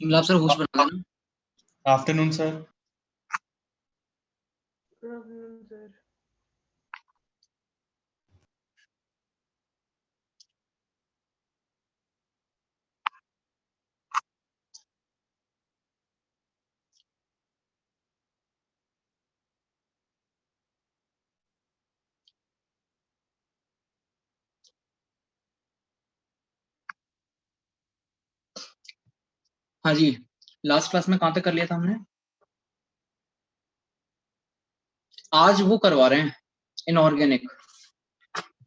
इंगलाब sir host बना देना। Afternoon sir. Sir हाँ जी, लास्ट क्लास में कहाँ तक कर लिया था हमने? आज वो करवा रहे हैं इनऑर्गेनिक।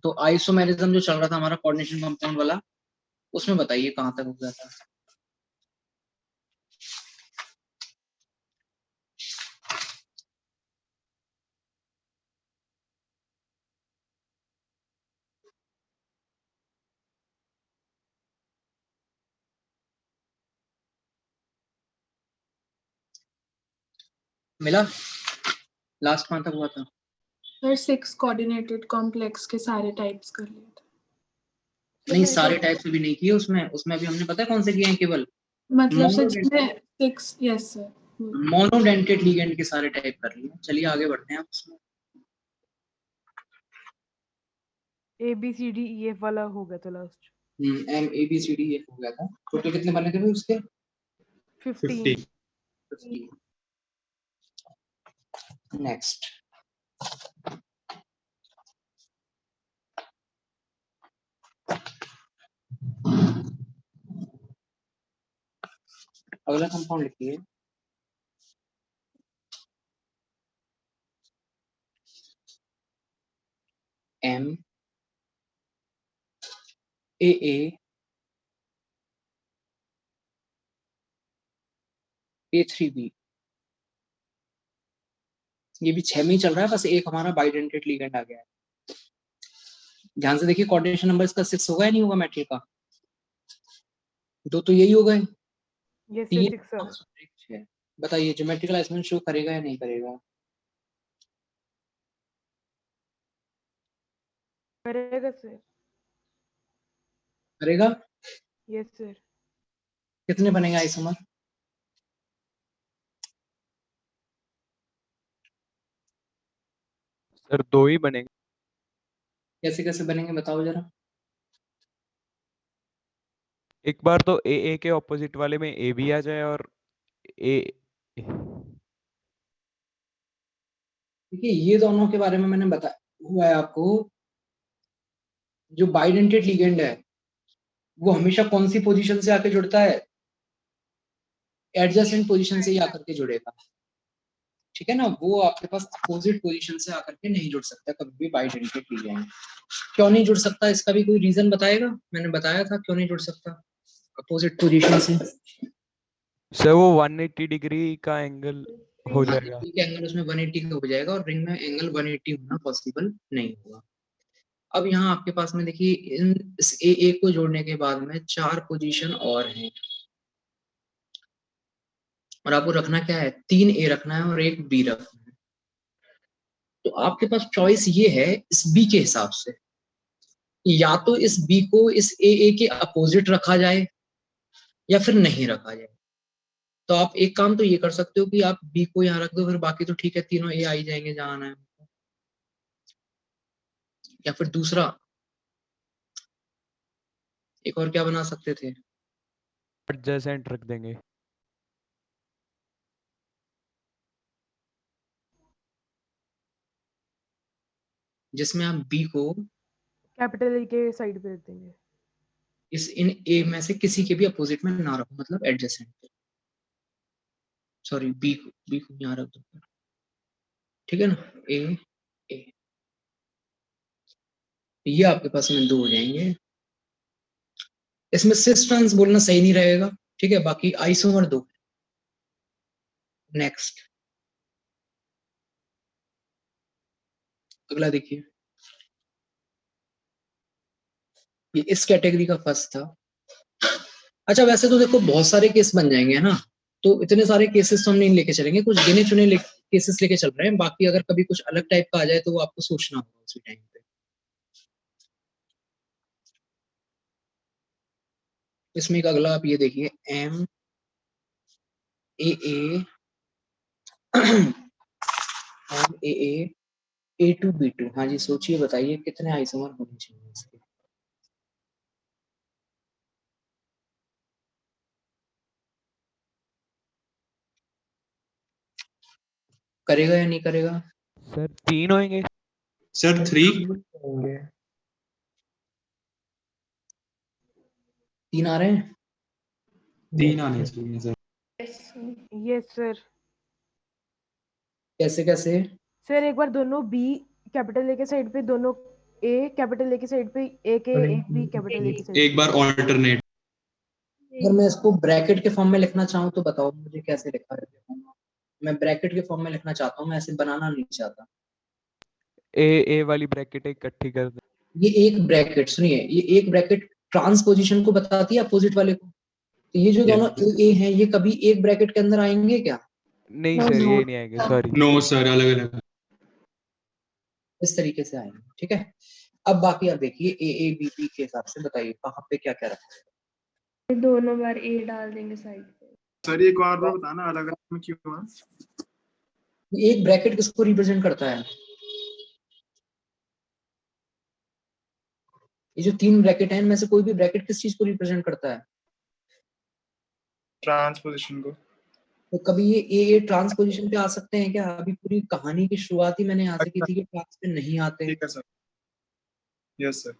तो आइसोमेरिज्म जो चल रहा था हमारा कोऑर्डिनेशन कंपाउंड वाला, उसमें बताइए कहाँ तक हो गया था। मिला? लास्ट कहाँ तक हुआ था? सर 6 कोऑर्डिनेटेड कॉम्प्लेक्स के सारे टाइप्स कर लिए थे। नहीं, सारे टाइप्स भी नहीं किए उसमें। उसमें अभी हमने पता है कौन से किए हैं केवल? मतलब सर जिसमें 6, यस सर, मोनोडेंटेड लिगेंड के सारे टाइप कर लिए। चलिए आगे बढ़ते हैं आप उसमें। ABCDEF वाला हो गया था लास्ट। ABCD हो गया था। टोटल कितने बने थे भाई उसके? 15। 50। नेक्स्ट, अगला कंपाउंड लिखिए MAAA3B। ये भी 6 में ही चल रहा है, बस एक हमारा बाइडेंटेड लिगेंड आ गया है। ध्यान से देखिए, कोऑर्डिनेशन नंबर इसका 6 होगा या नहीं होगा मैट्रिक का? दो तो यही हो गए। यस तीन 6 सर। 6। बताइए ज्योमेट्रिकल अलाइनमेंट शो करेगा या नहीं करेगा? करेगा सर। करेगा। Yes sir. कितने बनेंगे आइसोमर? सर 2 ही बनेंगे। कैसे कैसे बनेंगे बताओ जरा। एक बार तो ए के ऑपोजिट वाले में ए भी आ जाए और ए। देखिए ये दोनों के बारे में मैंने बताया हुआ है आपको। जो बाइडेंटेड लिगेंड है वो हमेशा कौन सी पोजीशन से आके जुड़ता है? एडजेसेंट पोजीशन से ही आकर के जुड़ेगा। ठीक है ना, वो आपके पास अपोजिट पोजीशन से आकर के नहीं जुड़ सकता कभी भी बाइडेंटेड लिगेंड। क्यों नहीं जुड़ सकता, इसका भी कोई रीजन बताएगा? मैंने बताया था क्यों नहीं जुड़ सकता अपोजिट पोजीशन से। सर वो 180 डिग्री का एंगल हो जाएगा। एंगल उसमें 180 का हो जाएगा और रिंग में एंगल 180 होना पॉसिबल नहीं होगा। अब यहाँ आपके पास में देखिए, इन इस ए को जोड़ने के बाद में 4 पोजीशन और हैं, और आपको रखना क्या है? 3 ए रखना है और 1 बी रखना है। तो आपके पास चॉइस ये है इस बी के हिसाब से, या तो इस बी को इस ए के अपोजिट रखा जाए या फिर नहीं रखा जाए। तो आप एक काम तो ये कर सकते हो कि आप बी को यहाँ रख दो, फिर बाकी तो ठीक है, तीनों ए आ ही जाएंगे जहां आना है। या फिर दूसरा एक और क्या बना सकते थे? एडजेसेंट रख देंगे। जिसमें आप बी को कैपिटल ए के साइड पे रख देंगे। इस इन ए में से किसी के भी अपोजिट में ना रखो, मतलब एडजेसेंट। सॉरी, बी को यहाँ रख दो। ठीक है ना, ए ए, ये आपके पास में 2 हो जाएंगे। इसमें सिस ट्रांस बोलना सही नहीं रहेगा, ठीक है, बाकी आइसोमर 2। नेक्स्ट, अगला देखिए, ये इस कैटेगरी का फर्स्ट था। अच्छा वैसे तो देखो बहुत सारे केस बन जाएंगे, है ना, तो इतने सारे केसेस तो हम नहीं लेके चलेंगे, कुछ गिने चुने केसेस लेके चल रहे हैं। बाकी अगर कभी कुछ अलग टाइप का आ जाए तो वो आपको सोचना होगा उसी टाइम पे। इसमें एक अगला आप ये देखिए, ए ए और ए टू बी टू। हाँ जी, सोचिए बताइए कितने आइसोमर होने चाहिए इसके। करेगा या नहीं करेगा? सर 3 होंगे। सर 3 होंगे। 3 आ रहे हैं? 3 आने चाहिए सर। Yes sir. कैसे कैसे? सर एक बार दोनों बी कैपिटल ए के साइड पे, दोनों ए कैपिटल ए के साइड पे, एक ए एक बी कैपिटल ए के साइड एक बार ऑल्टरनेट। अगर मैं इसको ब्रैकेट के फॉर्म में लिखना चाहूँ तो बताओ मुझे कैसे लिखा है। मैं ब्रैकेट के फॉर्म में लिखना चाहता हूँ, मैं ऐसे बनाना नहीं चाहता। ए वाली ब्रैकेट इकट्ठी कर दे। ये एक ब्रैकेट, सुनिए, ये एक ब्रैकेट ट्रांसपोजिशन को बताती है अपोजिट वाले को। तो ये जो दोनों ए हैं ये कभी एक ब्रैकेट के अंदर आएंगे क्या? नहीं सर, ये नहीं आएंगे, सॉरी। नो सर, अलग अलग। इस तरीके से आएंगे, ठीक है। अब बाकी आप देखिए ए बी बी के हिसाब से बताइए कहाँ पे क्या क्या रखा है। दोनों बार ए डाल देंगे साइड पे। सर एक और बार बताना अलग अलग में क्यों है? एक ब्रैकेट किसको रिप्रेजेंट करता है? ये जो 3 ब्रैकेट हैं इनमें से कोई भी ब्रैकेट किस चीज को रिप्रेजेंट करता है? ट्रांसपोजिशन को। तो कभी ये ए ट्रांसपोजिशन पे आ सकते हैं क्या? अभी पूरी कहानी की शुरुआत ही मैंने यहाँ से की थी कि ट्रांस पे नहीं आते। ठीक है सर। Yes sir.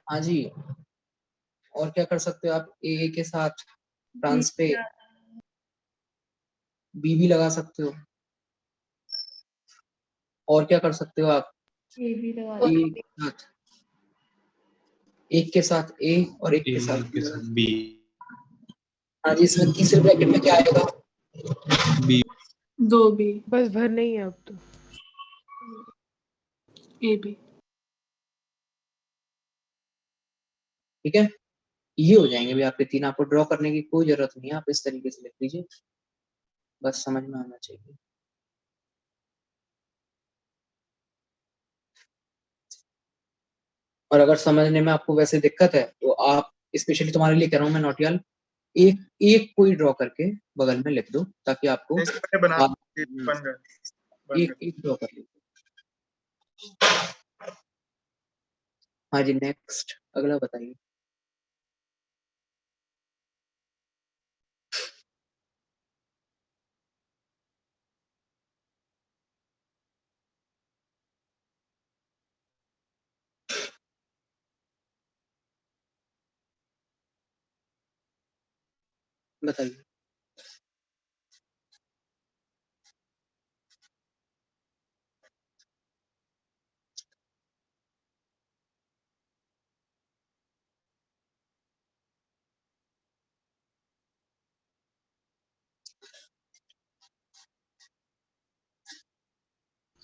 हाँ जी। और क्या कर सकते हो आप? ए के साथ ट्रांस पे बी भी लगा सकते हो। और क्या कर सकते हो आप? ए भी लगा ए के साथ, एक के साथ ए और एक के साथ के साथ बी। हाँ जी, इसमें तीसरे ब्रैकेट में क्या आएगा? बी। 2 बी बस भर नहीं है अब तो। A B. ठीक है, ये हो जाएंगे भी आपके 3। आपको ड्रॉ करने की कोई जरूरत नहीं है, आप इस तरीके से लिख लीजिए, बस समझ में आना चाहिए। और अगर समझने में आपको वैसे दिक्कत है तो आप, स्पेशली तुम्हारे लिए कह रहा हूँ मैं नोटियाल, एक एक कोई ड्रॉ करके बगल में लिख दो ताकि आपको बना बन गए। एक एक ड्रॉ कर लीजिए। हाँ जी, नेक्स्ट अगला बताइए। बताइए।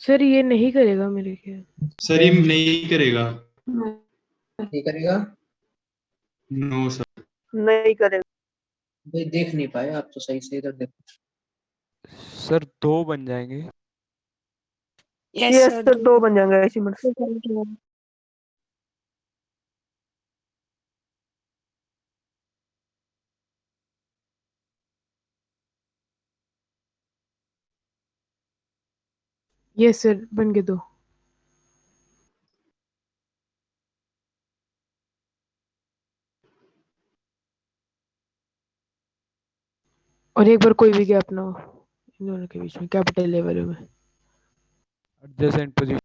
सर ये नहीं करेगा मेरे ख्याल। सर ये नहीं करेगा। नहीं करेगा? No sir. नहीं करेगा। भाई देख नहीं पाए आप तो सही से, इधर देखो। सर 2 बन जाएंगे। यस सर 2 बन जाएंगे ऐसी मत। यस सर बन गए 2। और एक बार कोई भी गैप ना हो इन दोनों के बीच में, कैपिटल लेवल में। Adjacent position.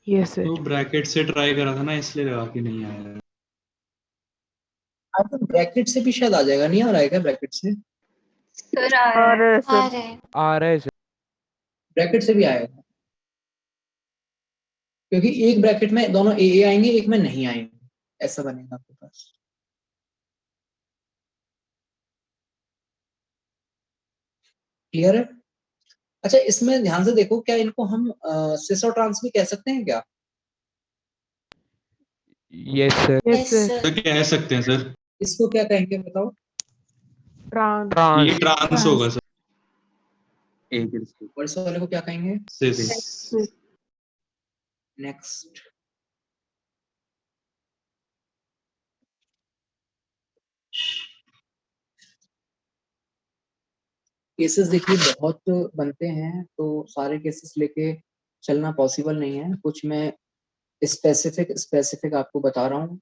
Yes sir. तो ब्रैकेट से ट्राई करा था ना, इसलिए लगा कि नहीं आया। आपको ब्रैकेट से भी शायद आ जाएगा, नहीं आ रहा है क्या ब्रैकेट से? सर आ रहा है। आ रहा है सर। ब्रैकेट से भी आएगा क्योंकि एक ब्रैकेट में दोनों ए आएंगे, एक में नहीं आएंगे, ऐसा बनेगा आपके पास। क्लियर है? अच्छा, इसमें ध्यान से देखो, क्या इनको हम सिस और ट्रांस भी कह सकते हैं क्या? Yes sir. Yes sir. तो कह सकते हैं सर। इसको क्या कहेंगे बताओ? ट्रांस। ये ट्रांस। ट्रांस होगा सर। और इस वाले को क्या कहेंगे? सिस। नेक्स्ट। केसेस देखिए बहुत बनते हैं, तो सारे केसेस लेके चलना पॉसिबल नहीं है। कुछ मैं स्पेसिफिक आपको बता रहा हूँ,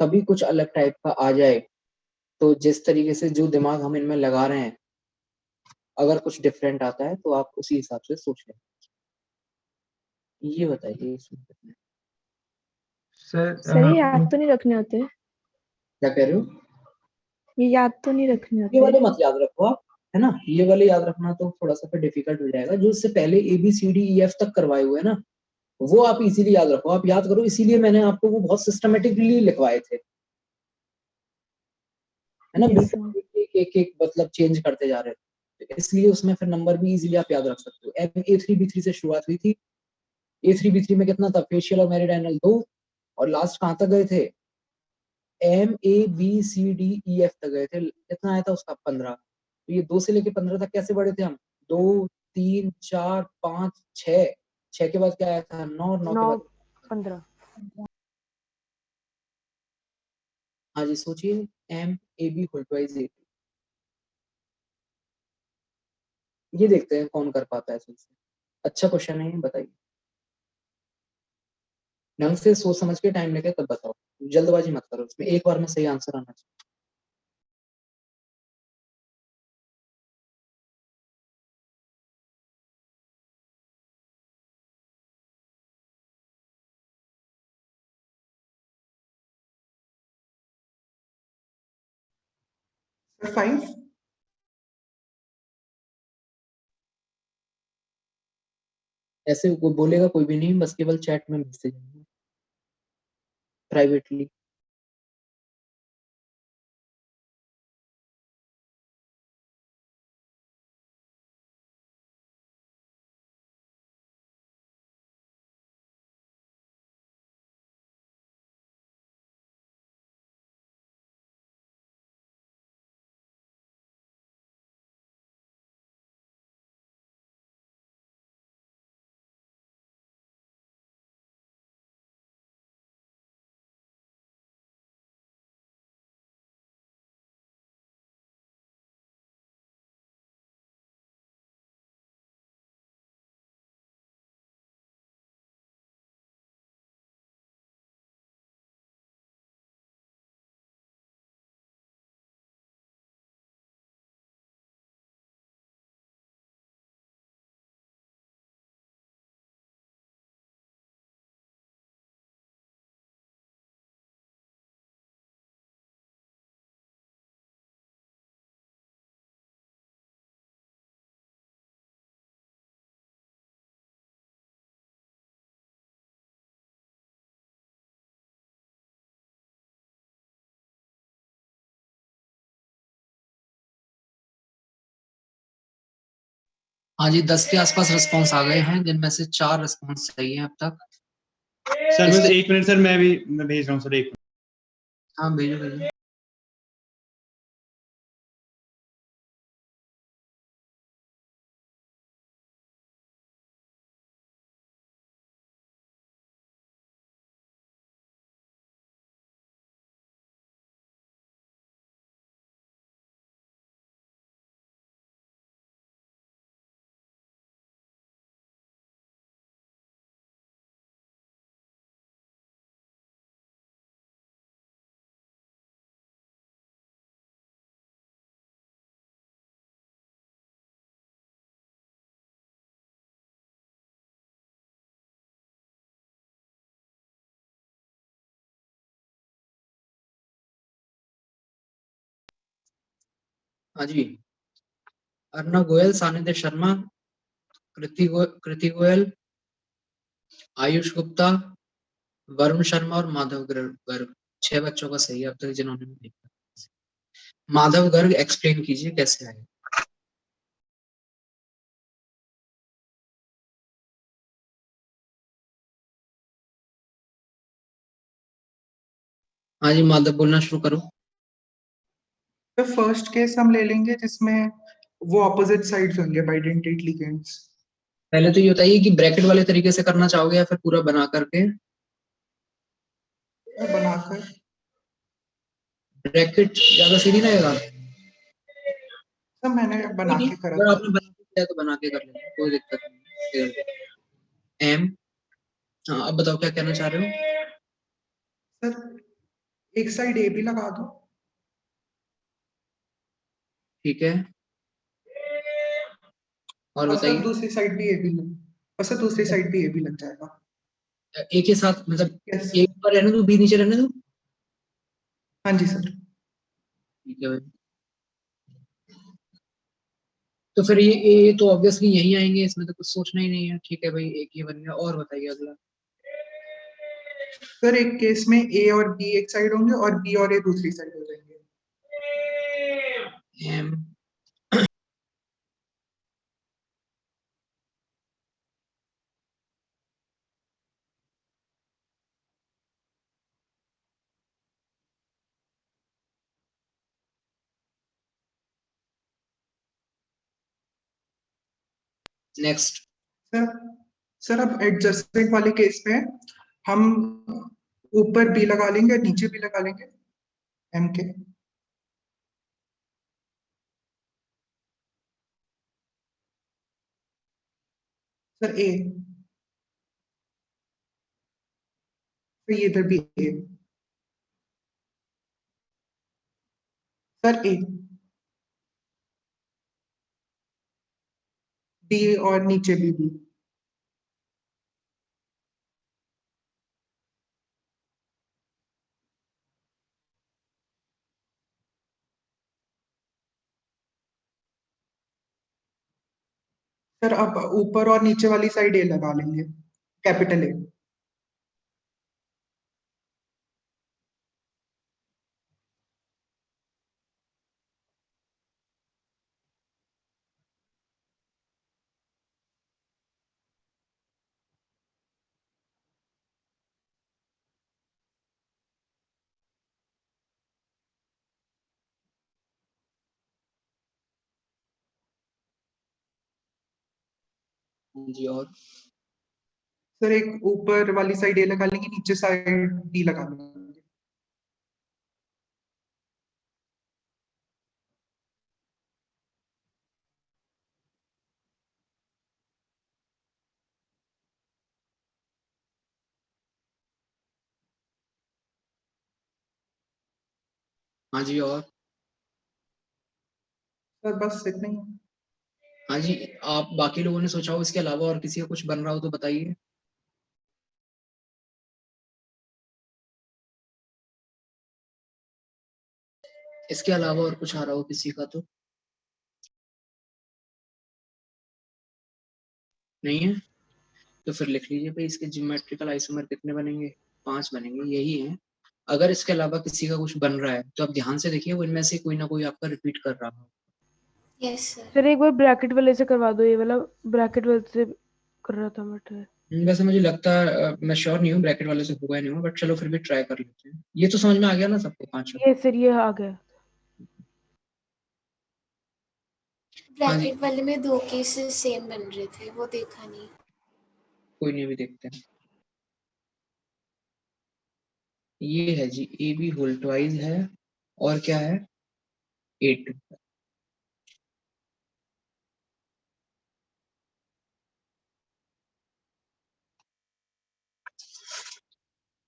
तभी कुछ अलग टाइप का आ जाए। तो जिस तरीके से जो दिमाग हम इनमें लगा रहे हैं, अगर कुछ डिफरेंट आता है तो आप उसी हिसाब से सोच लें। ये बताइए इसमें कितना है? सर ये याद तो नहीं रखने होते? क्या कह रहे हो? ये याद तो नहीं रखने ये होते? वाले मत याद रखो आप, है ना। ये वाले याद रखना तो थोड़ा सा फिर डिफिकल्ट हो जाएगा। जो इससे पहले ABCDEF तक करवाए हुए हैं ना, वो आप इजीली याद रखो, आप याद करो। इसीलिए मैंने आपको वो बहुत सिस्टमेटिकली लिखवाए थे, है ना। Yes, बिल्कुल एक मतलब चेंज करते जा रहे थे, तो इसलिए उसमें फिर नंबर भी इजीली आप याद रख सकते हो। A3B3 से शुरुआत हुई थी। A3B3 में कितना था? फेशियल और मेरिडाइनल 2, और लास्ट कहाँ तक गए थे? MABCDEF तक गए थे। कितना आया था उसका? 15। तो ये 2 से लेके 15 तक कैसे बढ़े थे हम? 2 3 4 5 6, 6 के बाद क्या आया था? 9, 9 के 9 बाद 15। हाँ जी सोचिए, MAB होल ट्वाइस A। ये देखते हैं कौन कर पाता है सबसे अच्छा। क्वेश्चन है ये, बताइए। ढंग से सोच समझ के टाइम लेके तब बताओ, जल्दबाजी मत करो इसमें, एक बार में सही आंसर आना चाहिए। सर 5। ऐसे कोई बोलेगा कोई भी नहीं, बस केवल चैट में मैसेज प्राइवेटली। हाँ जी 10 के आसपास रिस्पॉन्स आ गए हैं, जिनमें से 4 रिस्पॉन्स सही हैं अब तक। सर बस 1 मिनट सर, मैं भेज रहा हूँ सर 1 मिनट। हाँ भेजो भेजो। हाँ जी, अर्णव गोयल, सानिध्य शर्मा, कृति गोयल, आयुष गुप्ता, वरुण शर्मा और माधव गर्ग। 6 बच्चों का सही है अब तक जिन्होंने देखा। माधव गर्ग एक्सप्लेन कीजिए कैसे आए। हाँ जी माधव बोलना शुरू करो। तो फर्स्ट केस हम ले लेंगे जिसमें वो ऑपोजिट साइड्स होंगे बाइडेंटिटी लिगेंड्स। पहले तो ये बताइए कि ब्रैकेट वाले तरीके से करना चाहोगे या फिर पूरा बना करके? बनाकर। ब्रैकेट ज्यादा सही नहीं रहेगा? तो सब मैंने बना नहीं, के करा अगर था। आपने बना के किया तो बना के कर लेना, कोई दिक्कत नहीं। एम, हाँ अब बताओ क्या कहना चाह रहे हो? सर एक साइड ए भी लगा दो। ठीक है, और और सर बताइए। दूसरी साइड भी ए भी लग और सर दूसरी साइड भी ए भी लग जाएगा। ए के साथ मतलब यस। ए ऊपर रहने दो, बी नीचे रहने दो। हाँ जी सर। ठीक है भाई, तो फिर ये तो ऑब्वियसली यही आएंगे, इसमें तो कुछ सोचना ही नहीं है। ठीक है भाई, एक ये बन गया। और बताइए अगला। सर एक केस में ए और बी एक साइड होंगे और बी और ए दूसरी साइड हो जाएंगे। Um, next. सर सर अब एडजस्टमेंट वाले केस में हम ऊपर बी लगा लेंगे और नीचे भी लगा लेंगे एम के। सर ए, तो ये इधर भी ए। सर ए, बी और नीचे भी बी। सर अब ऊपर और नीचे वाली साइड ए लगा लेंगे, कैपिटल ए। जी, और सर एक ऊपर वाली साइड ए लगा लेंगे, नीचे साइड बी लगा लेंगे। हाँ जी, और सर बस इतना ही है। हाँ जी, आप बाकी लोगों ने सोचा हो इसके अलावा और किसी का कुछ बन रहा हो तो बताइए। इसके अलावा और कुछ आ रहा हो किसी का तो नहीं है? तो फिर लिख लीजिए भाई, इसके ज्योमेट्रिकल आइसोमर कितने बनेंगे? 5 बनेंगे, यही है। अगर इसके अलावा किसी का कुछ बन रहा है तो आप ध्यान से देखिए, वो इनमें से कोई ना कोई आपका रिपीट कर रहा हो। Yes sir. सर एक बार ब्रैकेट वाले से करवा दो, ये वाला ब्रैकेट वाले से कर रहा था बट। वैसे मुझे लगता है, मैं श्योर नहीं हूँ ब्रैकेट वाले से होगा नहीं होगा, बट चलो फिर भी ट्राई कर लेते हैं। ये तो समझ में आ गया ना सबको, 5? ये सर ये आ गया। हाँ जी, ब्रैकेट वाले में 2 केसेस सेम बन रहे थे, वो देखा नहीं। कोई नहीं, अभी देखते हैं। ये है जी, ए बी होल ट्वाइस है, और क्या है? 8।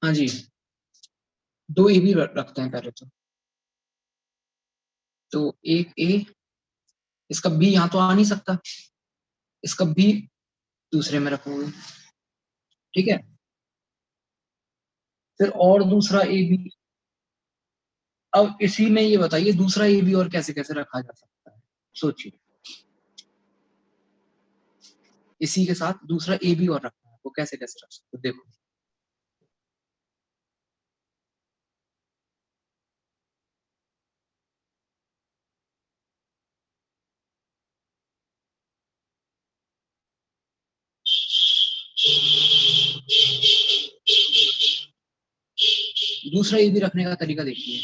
हाँ जी, 2 ए बी रखते हैं पहले तो एक ए, इसका बी यहाँ तो आ नहीं सकता, इसका बी दूसरे में रखोगे। ठीक है, फिर और दूसरा ए बी। अब इसी में ये बताइए, दूसरा ए बी और कैसे कैसे रखा जा सकता है, सोचिए। इसी के साथ दूसरा ए बी और रखना है, वो कैसे कैसे रख सकते हो, देखो। दूसरा ए बी रखने का तरीका देखिए।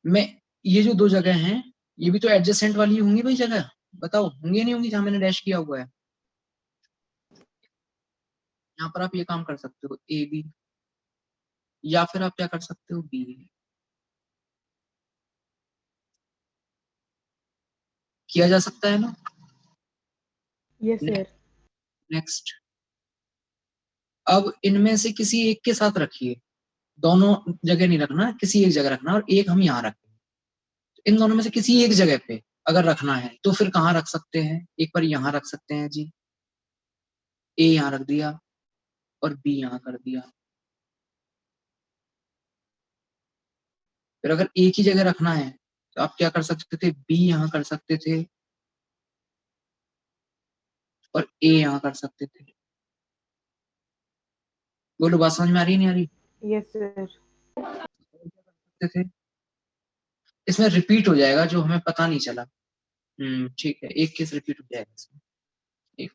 मैं, ये जो 2 जगह हैं, ये भी तो एडजेसेंट वाली होंगी भाई जगह। बताओ, होंगी नहीं होंगी जहां मैंने डैश किया हुआ है? यहाँ पर आप ये काम कर सकते हो, ए बी, या फिर आप क्या कर सकते हो, बी। किया जा सकता है ना? Yes sir. नेक्स्ट, अब इनमें से किसी एक के साथ रखिए, दोनों जगह नहीं रखना, किसी एक जगह रखना, और एक हम यहाँ रखें। इन दोनों में से किसी एक जगह पे अगर रखना है तो फिर कहाँ रख सकते हैं? एक बार यहाँ रख सकते हैं जी, ए यहाँ रख दिया और बी यहाँ कर दिया। फिर अगर एक ही जगह रखना है तो आप क्या कर सकते थे? बी यहाँ कर सकते थे और ए यहाँ कर सकते थे। बोलो, बात समझ में आ रही है नहीं आ रही? Yes sir. सकते थे, इसमें रिपीट हो जाएगा जो हमें पता नहीं चला। ठीक है, एक केस रिपीट हो जाएगा इसमें। एक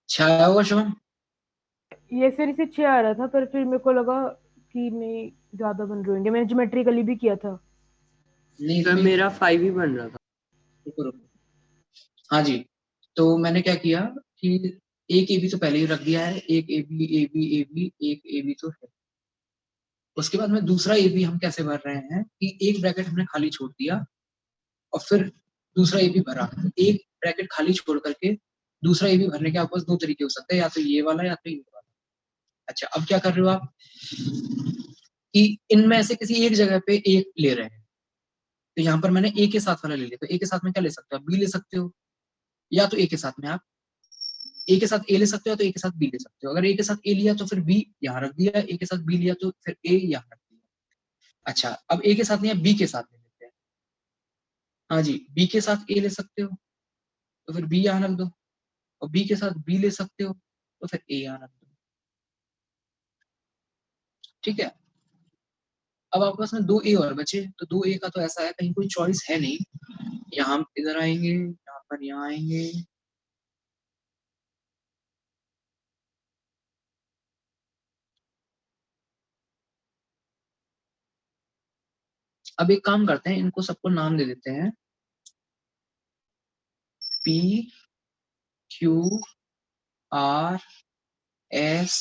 छाया होगा शुभम? ये सर इसे 6 आ रहा था, पर फिर मेरे को लगा कि नहीं ज्यादा बन रहे होंगे, मैंने ज्योमेट्रिकली भी किया था। नहीं सर मेरा 5 ही बन रहा था। रुको रुको, हाँ जी, तो मैंने क्या किया कि एक ए बी तो पहले ही रख दिया है, एक A B A B A B, एक ए बी तो है। उसके बाद में दूसरा ए बी हम कैसे भर रहे हैं कि एक ब्रैकेट हमने खाली छोड़ दिया और फिर दूसरा ए बी भरा। एक ब्रैकेट खाली छोड़ करके दूसरा ए बी भरने के आपके पास दो तरीके हो सकते हैं, या तो ये वाला या तो ये वाला। अच्छा, अब क्या कर रहे हो आप कि इनमें से किसी एक जगह पे एक ले रहे हैं, तो यहाँ पर मैंने ए के साथ वाला ले लिया, तो ए के साथ में क्या ले सकते हो? बी ले सकते हो, या तो ए के साथ में आप ए के साथ ए ले सकते हो, तो ए के साथ बी ले सकते हो। अगर ए के साथ ए लिया तो फिर बी यहाँ रख दिया, ए के साथ बी लिया तो फिर ए यहाँ रख दिया। अच्छा, अब ए के साथ नहीं, बी के साथ ले लेते हैं। हाँ जी, बी के साथ ए ले सकते हो तो फिर बी यहाँ रख दो, और बी के साथ बी ले सकते हो तो फिर ए यहाँ रख दो। ठीक है, अब आपके पास में दो ए और बचे, तो दो ए का तो ऐसा है कहीं कोई चॉइस है नहीं। यहाँ इधर आएंगे, यहाँ पर यहाँ आएंगे, अब एक काम करते हैं, इनको सबको नाम दे देते हैं, P Q R S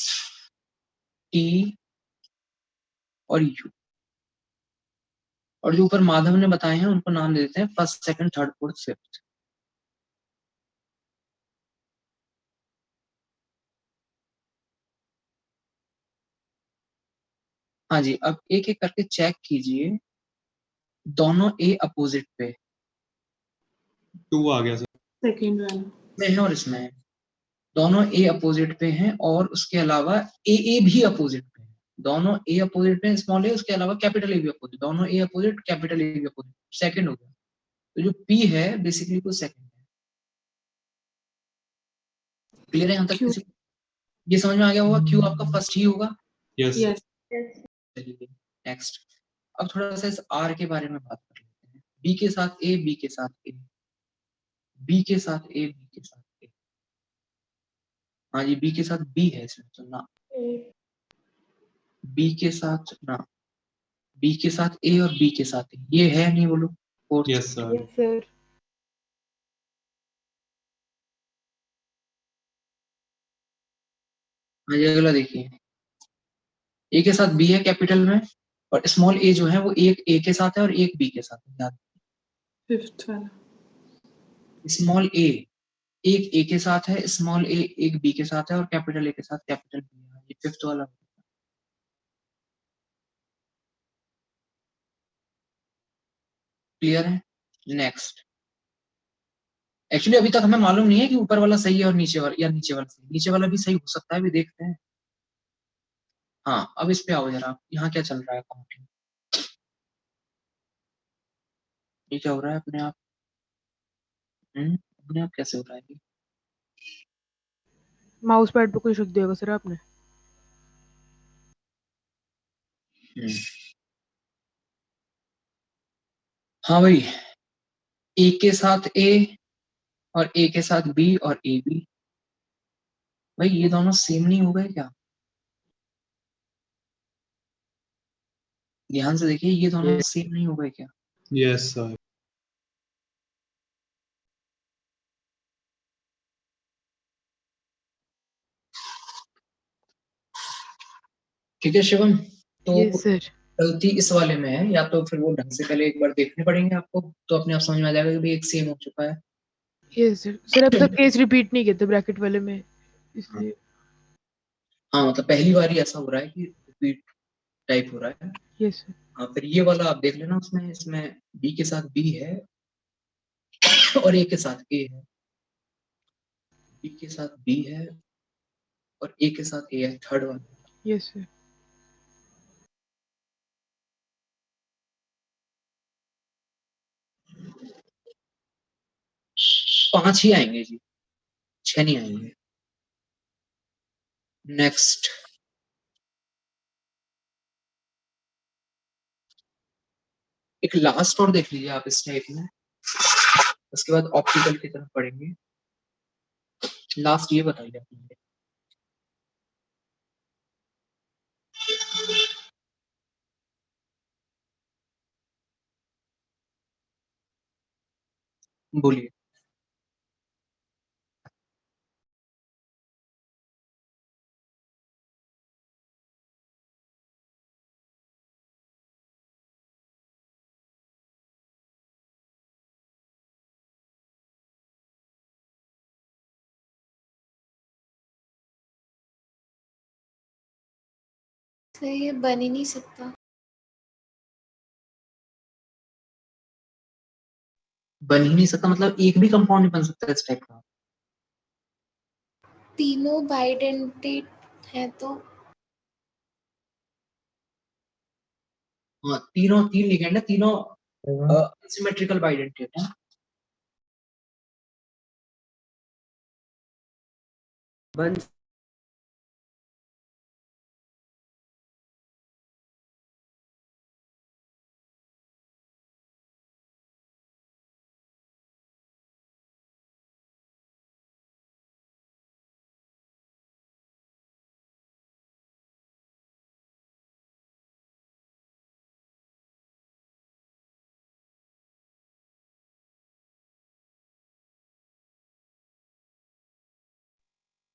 T और यू, और जो ऊपर माधव ने बताए हैं उनको नाम दे देते हैं first, second, third, fourth, fifth. हाँ जी, अब एक एक करके चेक कीजिए, दोनों ए अपोजिट पे 2 आ गया सर। सेकंड वाला में है और इसमें है, दोनों ए अपोजिट पे हैं, और उसके अलावा ए भी अपोजिट पे है। दोनों ए अपोजिट पे, स्मॉल ए, उसके अलावा कैपिटल ए भी अपोजिट, दोनों ए अपोजिट, कैपिटल ए भी अपोजिट, सेकंड हो गया। तो जो पी है बेसिकली वो सेकंड है। क्लियर है यहाँ तक? किसी ये समझ में आ गया होगा, क्यू आपका फर्स्ट ही होगा। यस यस चलिए नेक्स्ट, अब थोड़ा सा इस आर के बारे में बात कर लेते हैं। बी के साथ ए, बी के साथ ए, बी के साथ ए, बी के साथ ए। हाँ जी, बी के साथ बी है इसमें तो ना, बी के साथ ना, बी के साथ ए और बी के साथ ए, ये है नहीं, बोलो fourth. Yes sir. Yes sir. हाँ जी, अगला देखिए, ए के साथ बी है कैपिटल में, और स्मॉल ए जो है वो एक ए के साथ है और एक बी के साथ है। याद, फिफ्थ वाला स्मॉल ए एक ए के साथ है, स्मॉल ए एक बी के साथ है, और कैपिटल ए के साथ कैपिटल बी है। ये फिफ्थ वाला। क्लियर है? नेक्स्ट, एक्चुअली अभी तक हमें मालूम नहीं है कि ऊपर वाला सही है और नीचे वाला, या नीचे वाला सही, नीचे वाला भी सही हो सकता है, अभी देखते हैं। हाँ, अब इस पे आओ जरा, यहाँ क्या चल रहा है काउंटिंग, ये क्या हो रहा है अपने आप? अपने आप कैसे हो रहा है ये? माउस पैड पे कुछ रख दिया होगा सर आपने। हाँ भाई, ए के साथ ए और ए के साथ बी और ए बी, भाई ये दोनों सेम नहीं हो गए क्या? ध्यान से देखिए, ये दोनों सेम नहीं हो गए क्या? Yes sir. ठीक है शिवम, तो यस सर। गलती इस वाले में है, या तो फिर वो ढंग से पहले एक बार देखने पड़ेंगे आपको, तो अपने आप समझ में आ जाएगा कि भाई एक सेम हो चुका है। Yes sir. सर अब तक केस रिपीट नहीं किए थे ब्रैकेट वाले में, इसलिए। हाँ मतलब पहली बार ही ऐसा हो रहा है कि रिपीट टाइप हो रहा है। Yes sir. हाँ फिर ये वाला आप देख लेना, उसमें इसमें बी के साथ बी है और ए के साथ ए है, बी के साथ बी है और ए के साथ ए है, थर्ड वन। Yes sir. पांच ही आएंगे जी, 6 नहीं आएंगे। नेक्स्ट एक लास्ट और देख लीजिए आप इस टाइप में, उसके बाद ऑप्टिकल की तरफ पढ़ेंगे। लास्ट ये बताइए आप मुझे। बोलिए। तो ये बन ही नहीं सकता। बन ही नहीं सकता मतलब एक भी कंपाउंड नहीं बन सकता इस टाइप का। तीनों बाइडेंटेट है तो हाँ तीन लिगेंड है, तीनों सिमेट्रिकल बाइडेंटेट है। बन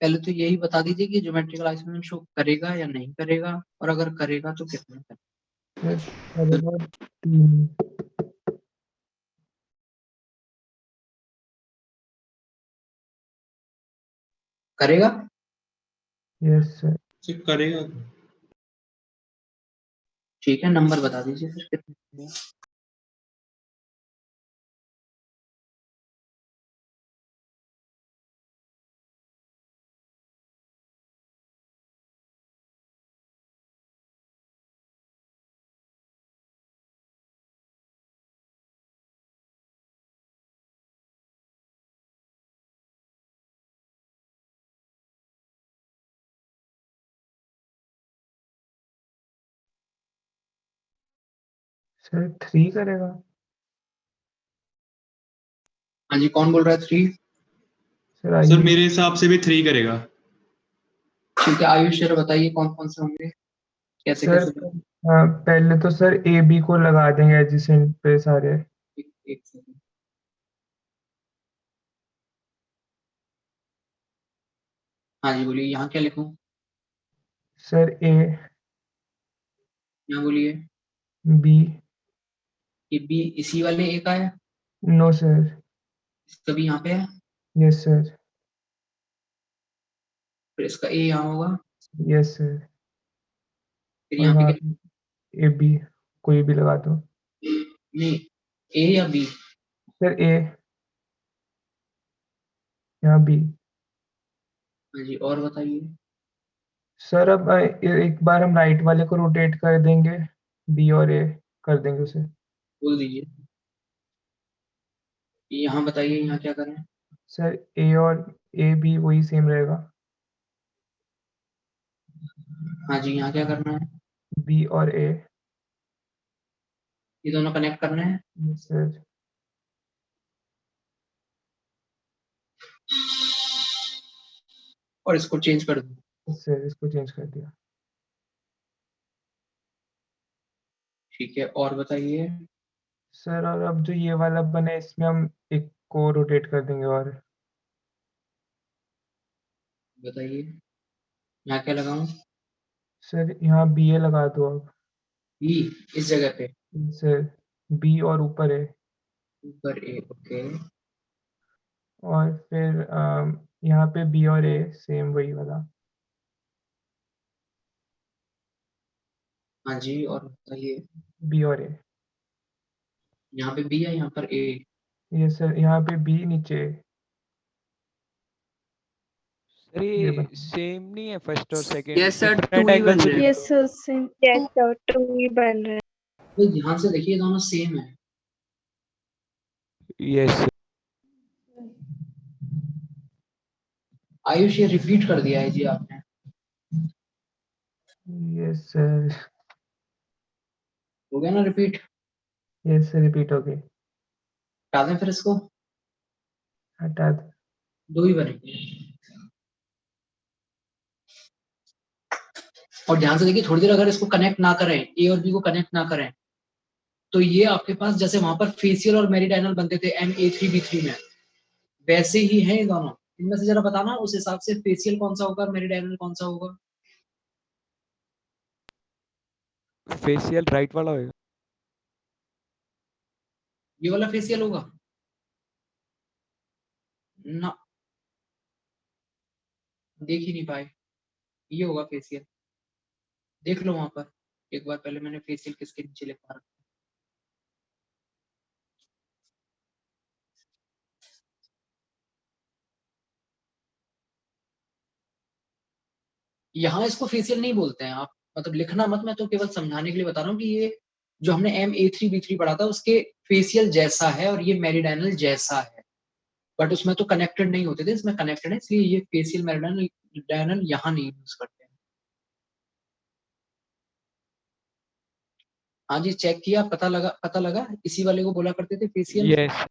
पहले तो यही बता दीजिए कि ज्योमेट्रिकल आइसोमेरिज्म शो करेगा या नहीं करेगा, और अगर करेगा तो कितना करेगा। करेगा। यस सर करेगा। ठीक है, नंबर बता दीजिए फिर कितने करेगा। सर 3 करेगा। हाँ जी, कौन बोल रहा है 3? सर मेरे हिसाब से भी 3 करेगा। ठीक है, आयुष सर बताइए कौन कौन से होंगे, कैसे सर कैसे। पहले तो सर ए बी को लगा देंगे एडजेसेंट पे सारे। एक सेकंड। हाँ जी बोलिए, यहाँ क्या लिखूं? सर ए यहाँ बोलिए। बी। ये बी इसी वाले ए का है? No sir. इसका भी यहाँ पे है? Yes sir. फिर इसका ए यहाँ होगा, यस सर। फिर और यहाँ पे यहाँ क्या? ए बी कोई भी लगा दो। नहीं, ए या बी? सर ए, यहाँ बी। हाँ जी, और बताइए। सर अब एक बार हम राइट वाले को रोटेट कर देंगे, बी और ए कर देंगे उसे। बोल दीजिए। यहाँ बताइए, यहाँ क्या करें? सर ए और ए बी वही सेम रहेगा। हाँ जी, यहाँ क्या करना है? बी और ए। ये दोनों कनेक्ट करना है। Yes sir. और इसको चेंज कर दो। सर इसको चेंज कर दिया। ठीक है, और बताइए। सर और अब जो ये वाला बना है इसमें हम एक को रोटेट कर देंगे और। बताइए, यहाँ क्या लगाऊं? सर यहाँ बी ए लगा दो अब। बी इस जगह पे सर बी और ऊपर है, ऊपर ए, ओके। और फिर यहाँ पे बी और ए सेम वही वाला। हाँ जी, और बताइए। बी और ए। यहाँ पे बी है, यहाँ पर ए। ये सर यहाँ पे बी नीचे A। सर ये ये बना। सेम नहीं है फर्स्ट और सेकंड, यस सर, डिफरेंट 2 ही एंगल बन से रहे हैं। Yes sir same. Yes sir 2 ही बन रहे हैं। तो ध्यान से देखिए, दोनों सेम है। यस आयुष, ये रिपीट कर दिया है जी आपने। Yes sir. हो गया ना रिपीट? यस सर रिपीट हो गई। हटा दें फिर इसको? हटा दो। दो ही बनेंगे। और ध्यान से देखिए, थोड़ी देर अगर इसको कनेक्ट ना करें, ए और बी को कनेक्ट ना करें, तो ये आपके पास जैसे वहां पर फेसियल और मेरिडाइनल बनते थे MA3B3 में, वैसे ही हैं ये दोनों। इनमें से जरा बताना उस हिसाब से फेसियल कौन सा होगा, मेरिडाइनल कौन सा होगा? फेशियल राइट वाला होगा। ये वाला फेसियल होगा ना, देख ही नहीं पाए। ये होगा फेसियल, देख लो वहां पर एक बार। पहले मैंने फेसियल किसके नीचे लिखा रखा। यहाँ इसको फेसियल नहीं बोलते हैं आप, मतलब लिखना मत, मैं तो केवल समझाने के लिए बता रहा हूँ कि ये जो हमने MA3B3 पढ़ा था उसके फेसियल जैसा है और ये मेरिडाइनल जैसा है, बट उसमें तो कनेक्टेड नहीं होते थे, इसमें कनेक्टेड है, इसलिए ये फेसियल मेरिडाइनल यहाँ नहीं यूज करते हैं। हाँ जी, चेक किया, पता लगा इसी वाले को बोला करते थे फेसियल। Yes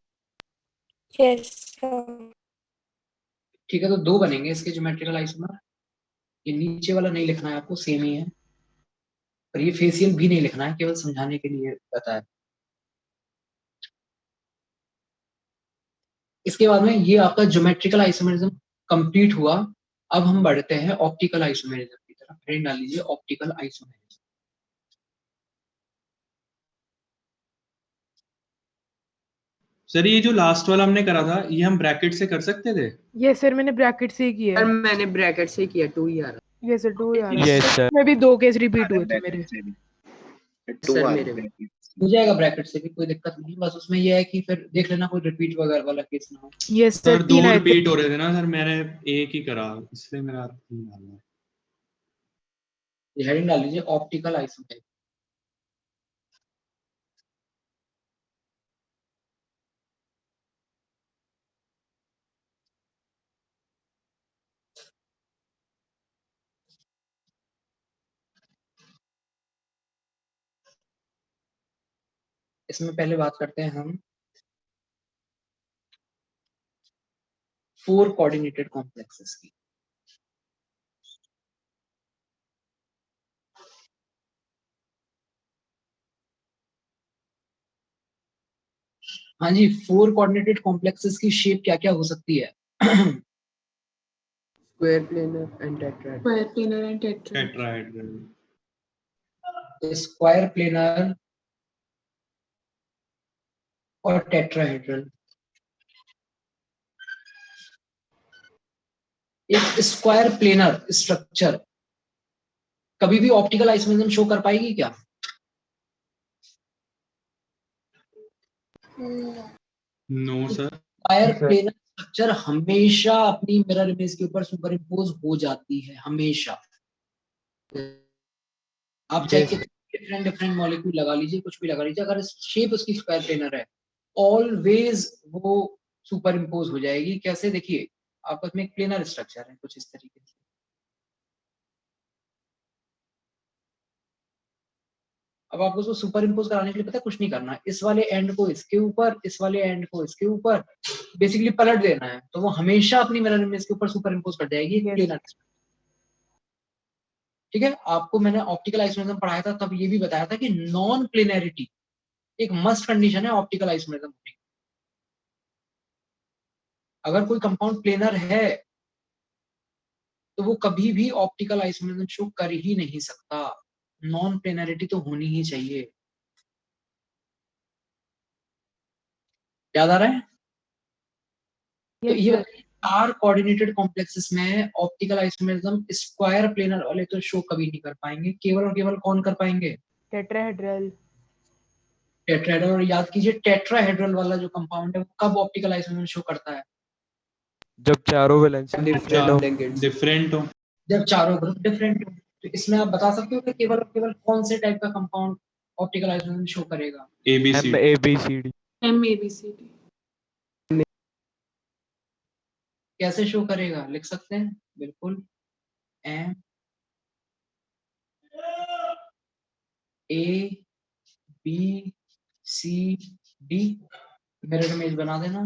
yes sir. ठीक है, तो दो बनेंगे इसके ज्योमेट्रिकल आइसोमर। ये नीचे वाला नहीं लिखना है आपको, सेम ही है, और ये फेसियल भी नहीं लिखना है, केवल समझाने के लिए बताया। इसके बाद में ये आपका ज्योमेट्रिकल आइसोमेरिज्म कंप्लीट हुआ। अब हम बढ़ते हैं ऑप्टिकल आइसोमेरिज्म की तरफ। हेडिंग डाल लीजिए ऑप्टिकल आइसोमेरिज्म। सर ये जो लास्ट वाला हमने करा था, ये हम ब्रैकेट से कर सकते थे? ये सर मैंने ब्रैकेट से ही किया सर है। मैंने ब्रैकेट से किया, 2 ही आ रहा। ये सर 2 यार यस सर में भी 2 केस रिपीट हुए थे मेरे। सर मेरे में हो जाएगा ब्रैकेट से भी, कोई दिक्कत नहीं। बस उसमें ये है कि फिर देख लेना कोई रिपीट वगैरह वाला केस ना हो। यस सर सर 2 3 आए थे। रिपीट हो रहे थे ना सर, मैंने एक ही करा, इसलिए मेरा 3 आ गया। ये हेडिंग डाल लीजिए ऑप्टिकल आइसोमेरिज्म। इसमें पहले बात करते हैं हम 4 कोऑर्डिनेटेड कॉम्प्लेक्सेस की। हाँ जी, 4 कोऑर्डिनेटेड कॉम्प्लेक्सेस की शेप क्या क्या हो सकती है? Square planar and tetrahedral. Square planar and tetrahedral. Tetrahedral. Square planar और टेट्राहेड्रल। एक स्क्वायर प्लेनर स्ट्रक्चर कभी भी ऑप्टिकल आइसोमेरिज्म शो कर पाएगी क्या? No sir. Square sir planar structure हमेशा अपनी मिरर इमेज के ऊपर सुपर इम्पोज हो जाती है, हमेशा। आप check yes different different molecule लगा लीजिए, कुछ भी लगा लीजिए, अगर शेप उसकी स्क्वायर प्लेनर है, ऑलवेज वो सुपर इम्पोज हो जाएगी। कैसे? देखिए, आपस में एक प्लेनर स्ट्रक्चर है कुछ इस तरीके से। अब आपको उसको सुपर इम्पोज कराने के लिए पता है कुछ नहीं करना, इस वाले एंड को इसके ऊपर, इस वाले एंड को इसके ऊपर बेसिकली पलट देना है, तो वो हमेशा अपनी मिरर इमेज के ऊपर सुपर इम्पोज कर जाएगी एक Yes. प्लेनर। ठीक है, आपको मैंने ऑप्टिकल आइसोमेरिज्म पढ़ाया था, तब ये भी बताया था कि नॉन प्लेनरिटी एक मस्ट कंडीशन है ऑप्टिकल आइसोमेरिज्म होने की। अगर कोई कंपाउंड प्लेनर है तो वो कभी भी ऑप्टिकल आइसोमेरिज्म शो कर ही नहीं सकता। नॉन प्लेनरिटी तो होनी ही चाहिए। याद आ रहा है? तो यस ये सर। चार कोऑर्डिनेटेड कॉम्प्लेक्सेस में ऑप्टिकल आइसोमेरिज्म स्क्वायर प्लेनर वाले तो शो कभी नहीं कर पाएंगे, केवल और केवल कौन कर पाएंगे? टेट्राहेड्रल। टेट्राहेड्रल। और याद कीजिए टेट्राहेड्रल वाला जो कंपाउंड है वो कब ऑप्टिकल आइसोमेरिज्म शो करता है? जब चारों वैलेंसी डिफरेंट हो। ब्लैंकेट्स। डिफरेंट हो। जब चारों ग्रुप डिफरेंट हो। तो इसमें आप बता सकते हो कि केवल और केवल कौन से टाइप का कंपाउंड ऑप्टिकल आइसोमेरिज्म शो करेगा? MABCD। MABCD। कैसे शो करेगा लिख सकते हैं? बिल्कुल, M A B C D. Mirror image बना देना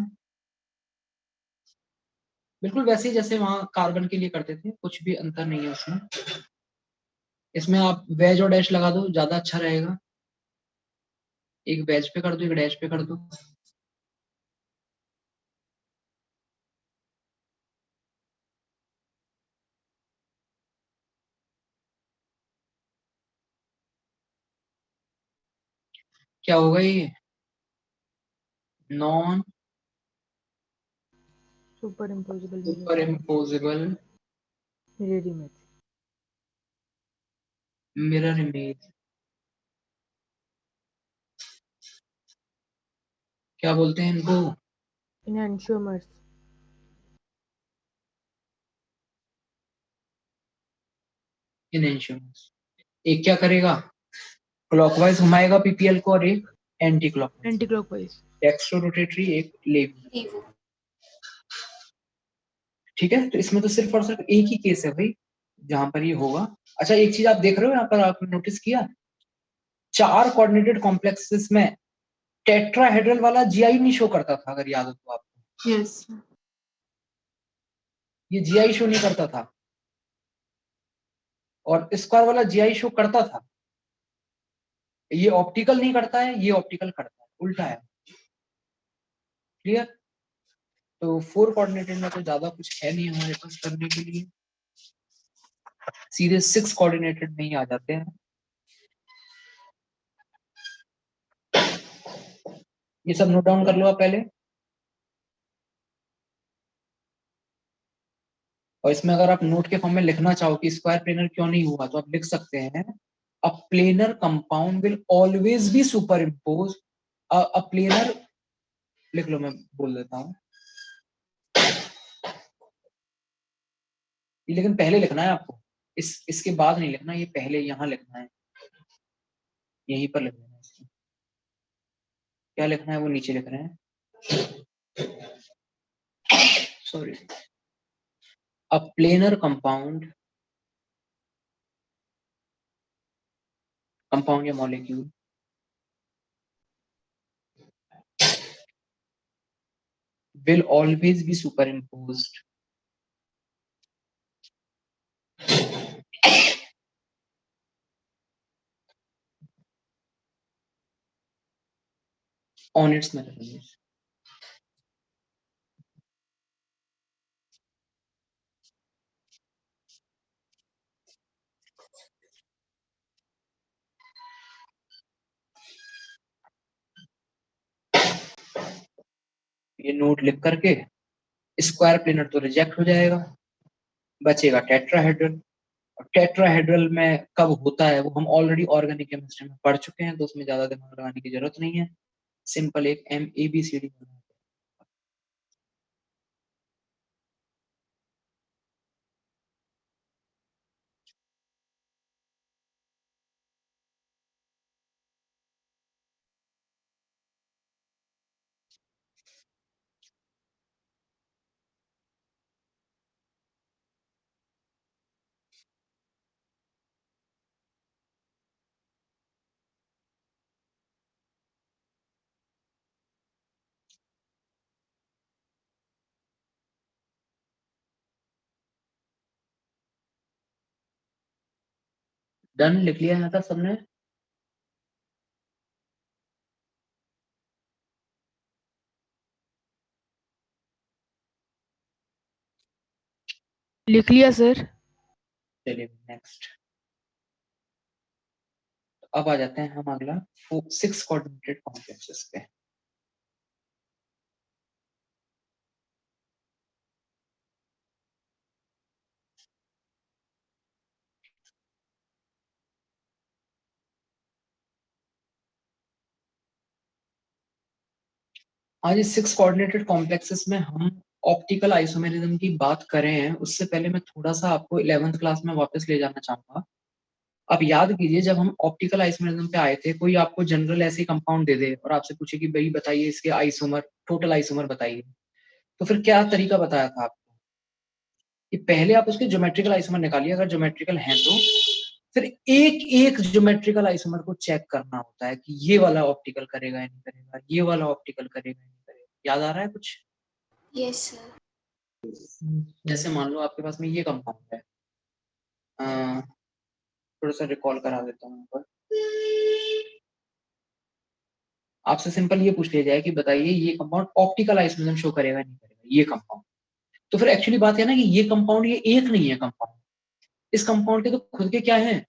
बिल्कुल वैसे ही जैसे वहां कार्बन के लिए करते थे, कुछ भी अंतर नहीं है उसमें। इसमें आप वेज और डैश लगा दो, ज्यादा अच्छा रहेगा। एक वेज पे कर दो, एक डैश पे कर दो। क्या होगा ये? Non super imposable mirror image. Mirror image. क्या बोलते हैं इनको? इनहेंशियोमर्स। इनहेंशियोमर्स। एक क्या करेगा? क्लॉकवाइज घुमाएगा पीपीएल को और एक anti clockwise. Anti clockwise. Dextro rotatory, एक लेवी। ठीक है, तो इसमें तो सिर्फ और सिर्फ एक ही केस है भाई जहां पर ये होगा। अच्छा एक चीज आप देख रहे हो यहाँ पर, आपने नोटिस किया चार कोऑर्डिनेटेड कॉम्प्लेक्सेस में टेट्राहेड्रल वाला जीआई नहीं शो करता था, अगर याद हो तो आपको। यस। ये जीआई शो नहीं करता था और स्क्वायर वाला जीआई शो करता था। ये ऑप्टिकल नहीं करता है, ये ऑप्टिकल करता है, उल्टा है। क्लियर? तो फोर कोऑर्डिनेटेड में तो ज्यादा कुछ है नहीं हमारे पास करने के लिए, सीधे सिक्स कोऑर्डिनेटेड में ही आ जाते हैं। ये सब नोट डाउन कर लो आप पहले। और इसमें अगर आप नोट के फॉर्म में लिखना चाहो कि स्क्वायर प्लेनर क्यों नहीं हुआ, तो आप लिख सकते हैं a planar compound will always be superimpose a planar. लिख लो, मैं बोल देता हूं, लेकिन पहले लिखना है आपको, इसके बाद नहीं लिखना, ये पहले यहां लिखना है, यहीं पर लिखना है इसको। क्या लिखना है वो नीचे लिख रहे हैं, सॉरी। अ प्लेनर कंपाउंड, कंपाउंड या molecule will always be superimposed on its mirror image. ये नोट लिख करके स्क्वायर प्लेनर तो रिजेक्ट हो जाएगा, बचेगा टेट्राहेड्रल। और टेट्राहेड्रल में कब होता है वो हम ऑलरेडी ऑर्गेनिक केमिस्ट्री में पढ़ चुके हैं, तो उसमें ज्यादा दिमाग लगाने की जरूरत नहीं है। सिंपल एक MABCD। डन, लिख लिया यहाँ तक सबने? लिख लिया सर। चलिए नेक्स्ट। अब आ जाते हैं हम अगला 6 कोऑर्डिनेटेड कॉम्प्लेक्सेस पे। आज इस 6 कोऑर्डिनेटेड कॉम्प्लेक्सेस में हम ऑप्टिकल आइसोमेरिज्म की बात करें हैं, उससे पहले मैं थोड़ा सा आपको 11th क्लास में वापस ले जाना चाहूंगा। आप याद कीजिए, जब हम ऑप्टिकल आइसोमेरिज्म पे आए थे, कोई आपको जनरल ऐसे कंपाउंड दे दे और आपसे पूछे कि भाई बताइए इसके आइसोमर, टोटल आइसोमर बताइए, तो फिर क्या तरीका बताया था आपको कि पहले आप उसके ज्योमेट्रिकल आइसोमर निकालिए, अगर ज्योमेट्रिकल हैं तो फिर एक एक ज्योमेट्रिकल आइसोमर को चेक करना होता है कि ये वाला ऑप्टिकल करेगा या नहीं करेगा, ये वाला ऑप्टिकल करेगा या नहीं करेगा। याद आ रहा है कुछ? Yes sir. जैसे मान लो आपके पास में ये कंपाउंड है, थोड़ा सा रिकॉल करा देता हूँ ऊपर। आपसे सिंपल ये पूछ लिया जाए कि बताइए ये कंपाउंड ऑप्टिकल आइसोमेरिज्म शो करेगा नहीं करेगा, ये कंपाउंड। तो फिर एक्चुअली बात है ना कि ये कंपाउंड ये एक नहीं है कंपाउंड, इस कंपाउंड के तो खुद के क्या है,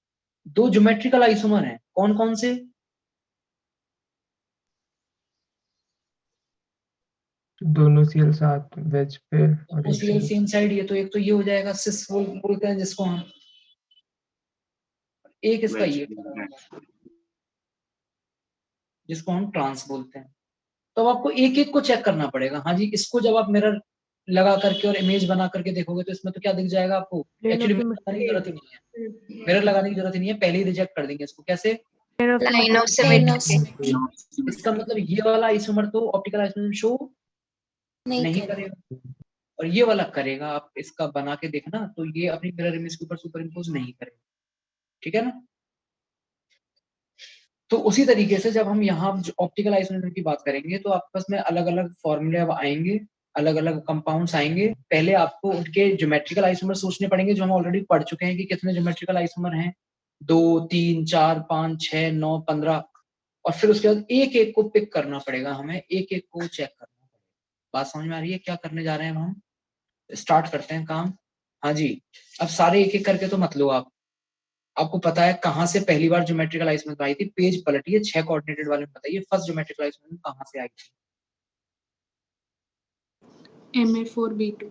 2 ज्योमेट्रिकल आइसोमर हैं। कौन कौन से? दोनों सीएल साथ वेज पे और एक सीएल सेम साइड, ये तो एक तो ये हो जाएगा सिस बोलते हैं जिसको हम, एक इसका ये जिसको हम ट्रांस बोलते हैं। तो अब आपको एक एक को चेक करना पड़ेगा। हाँ जी, इसको जब आप मिरर लगा करके और इमेज बना करके देखोगे तो इसमें तो क्या दिख जाएगा आपको, एक्चुअली मिरर लगाने की जरूरत ही नहीं है, मिरर लगाने की जरूरत ही नहीं है, पहले ही रिजेक्ट कर देंगे इसको। कैसे? Line of symmetry. इसका मतलब ये वाला आइसोमर तो ऑप्टिकल आइसोमर शो नहीं करेगा और ये वाला करेगा। आप इसका बना के देखना तो ये अपनी मिरर इमेज के ऊपर सुपर इम्पोज नहीं करेगा, ठीक है ना। तो उसी तरीके से जब हम यहाँ ऑप्टिकल आइसोमेरिज्म की बात करेंगे तो आपस में अलग अलग फॉर्मूले अब आएंगे, अलग अलग कंपाउंड्स आएंगे। पहले आपको उनके ज्योमेट्रिकल आइसोमर सोचने पड़ेंगे, जो हम ऑलरेडी पढ़ चुके हैं कि कितने ज्योमेट्रिकल आइसोमर हैं, 2 3 4 5 6 9 15, और फिर उसके बाद एक एक को पिक करना पड़ेगा, हमें एक एक को चेक करना पड़ेगा। बात समझ में आ रही है क्या करने जा रहे हैं हम? स्टार्ट करते हैं काम। हाँ जी, अब सारे एक एक करके तो मत लो आप, आपको पता है कहां से पहली बार ज्योमेट्रिकल आइसोमेरिज्म आई थी? पेज पलटिए, 6 कोऑर्डिनेटेड वाले में बताइए फर्स्ट ज्योमेट्रिकल आइसोमेरिज्म कहां से आई थी? MA4B2।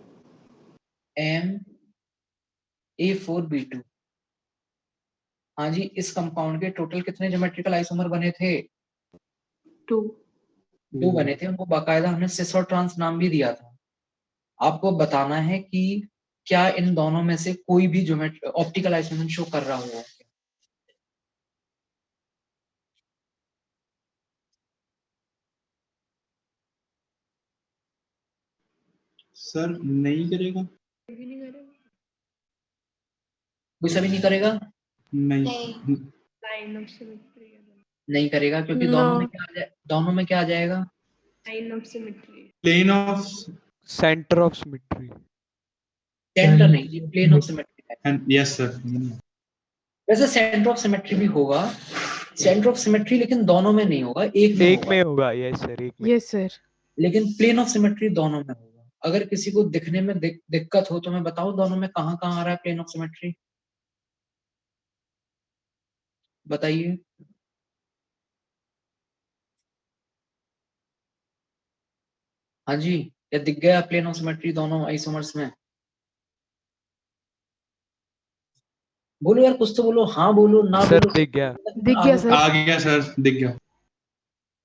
MA4B2। हाँ जी, इस कंपाउंड के टोटल कितने ज्योमेट्रिकल आइसोमर बने थे? 2 बने थे। उनको बाकायदा हमने सिस और ट्रांस नाम भी दिया था। आपको बताना है कि क्या इन दोनों में से कोई भी ऑप्टिकल आइसोमेरिज्म शो कर रहा होगा। सर नहीं करेगा, कोई सभी नहीं करेगा? नहीं लाइन ऑफ सिमेट्री नहीं करेगा क्योंकि No. दोनों में क्या आ जाएगा? Line of symmetry plane of centre of symmetry. Centre नहीं, ये प्लेन ऑफ सिमेट्री है। Yes sir. वैसे सेंटर ऑफ सिमेट्री भी होगा, सेंटर ऑफ सिमेट्री, लेकिन दोनों में नहीं होगा, एक में होगा। यस सर, एक में। Yes sir. लेकिन प्लेन ऑफ सिमेट्री दोनों में होगा। अगर किसी को दिखने में दिक्कत हो तो मैं बताऊं दोनों में कहां कहां आ रहा है प्लेन ऑफ सिमेट्री? बताइए। हाँ जी, या दिख गया प्लेन ऑफ सिमेट्री दोनों आइसोमर्स में? बोलो यार, कुछ तो बोलो, हाँ बोलो ना सर बोलो। दिख गया। दिख गया सर। आ गया सर, दिख गया।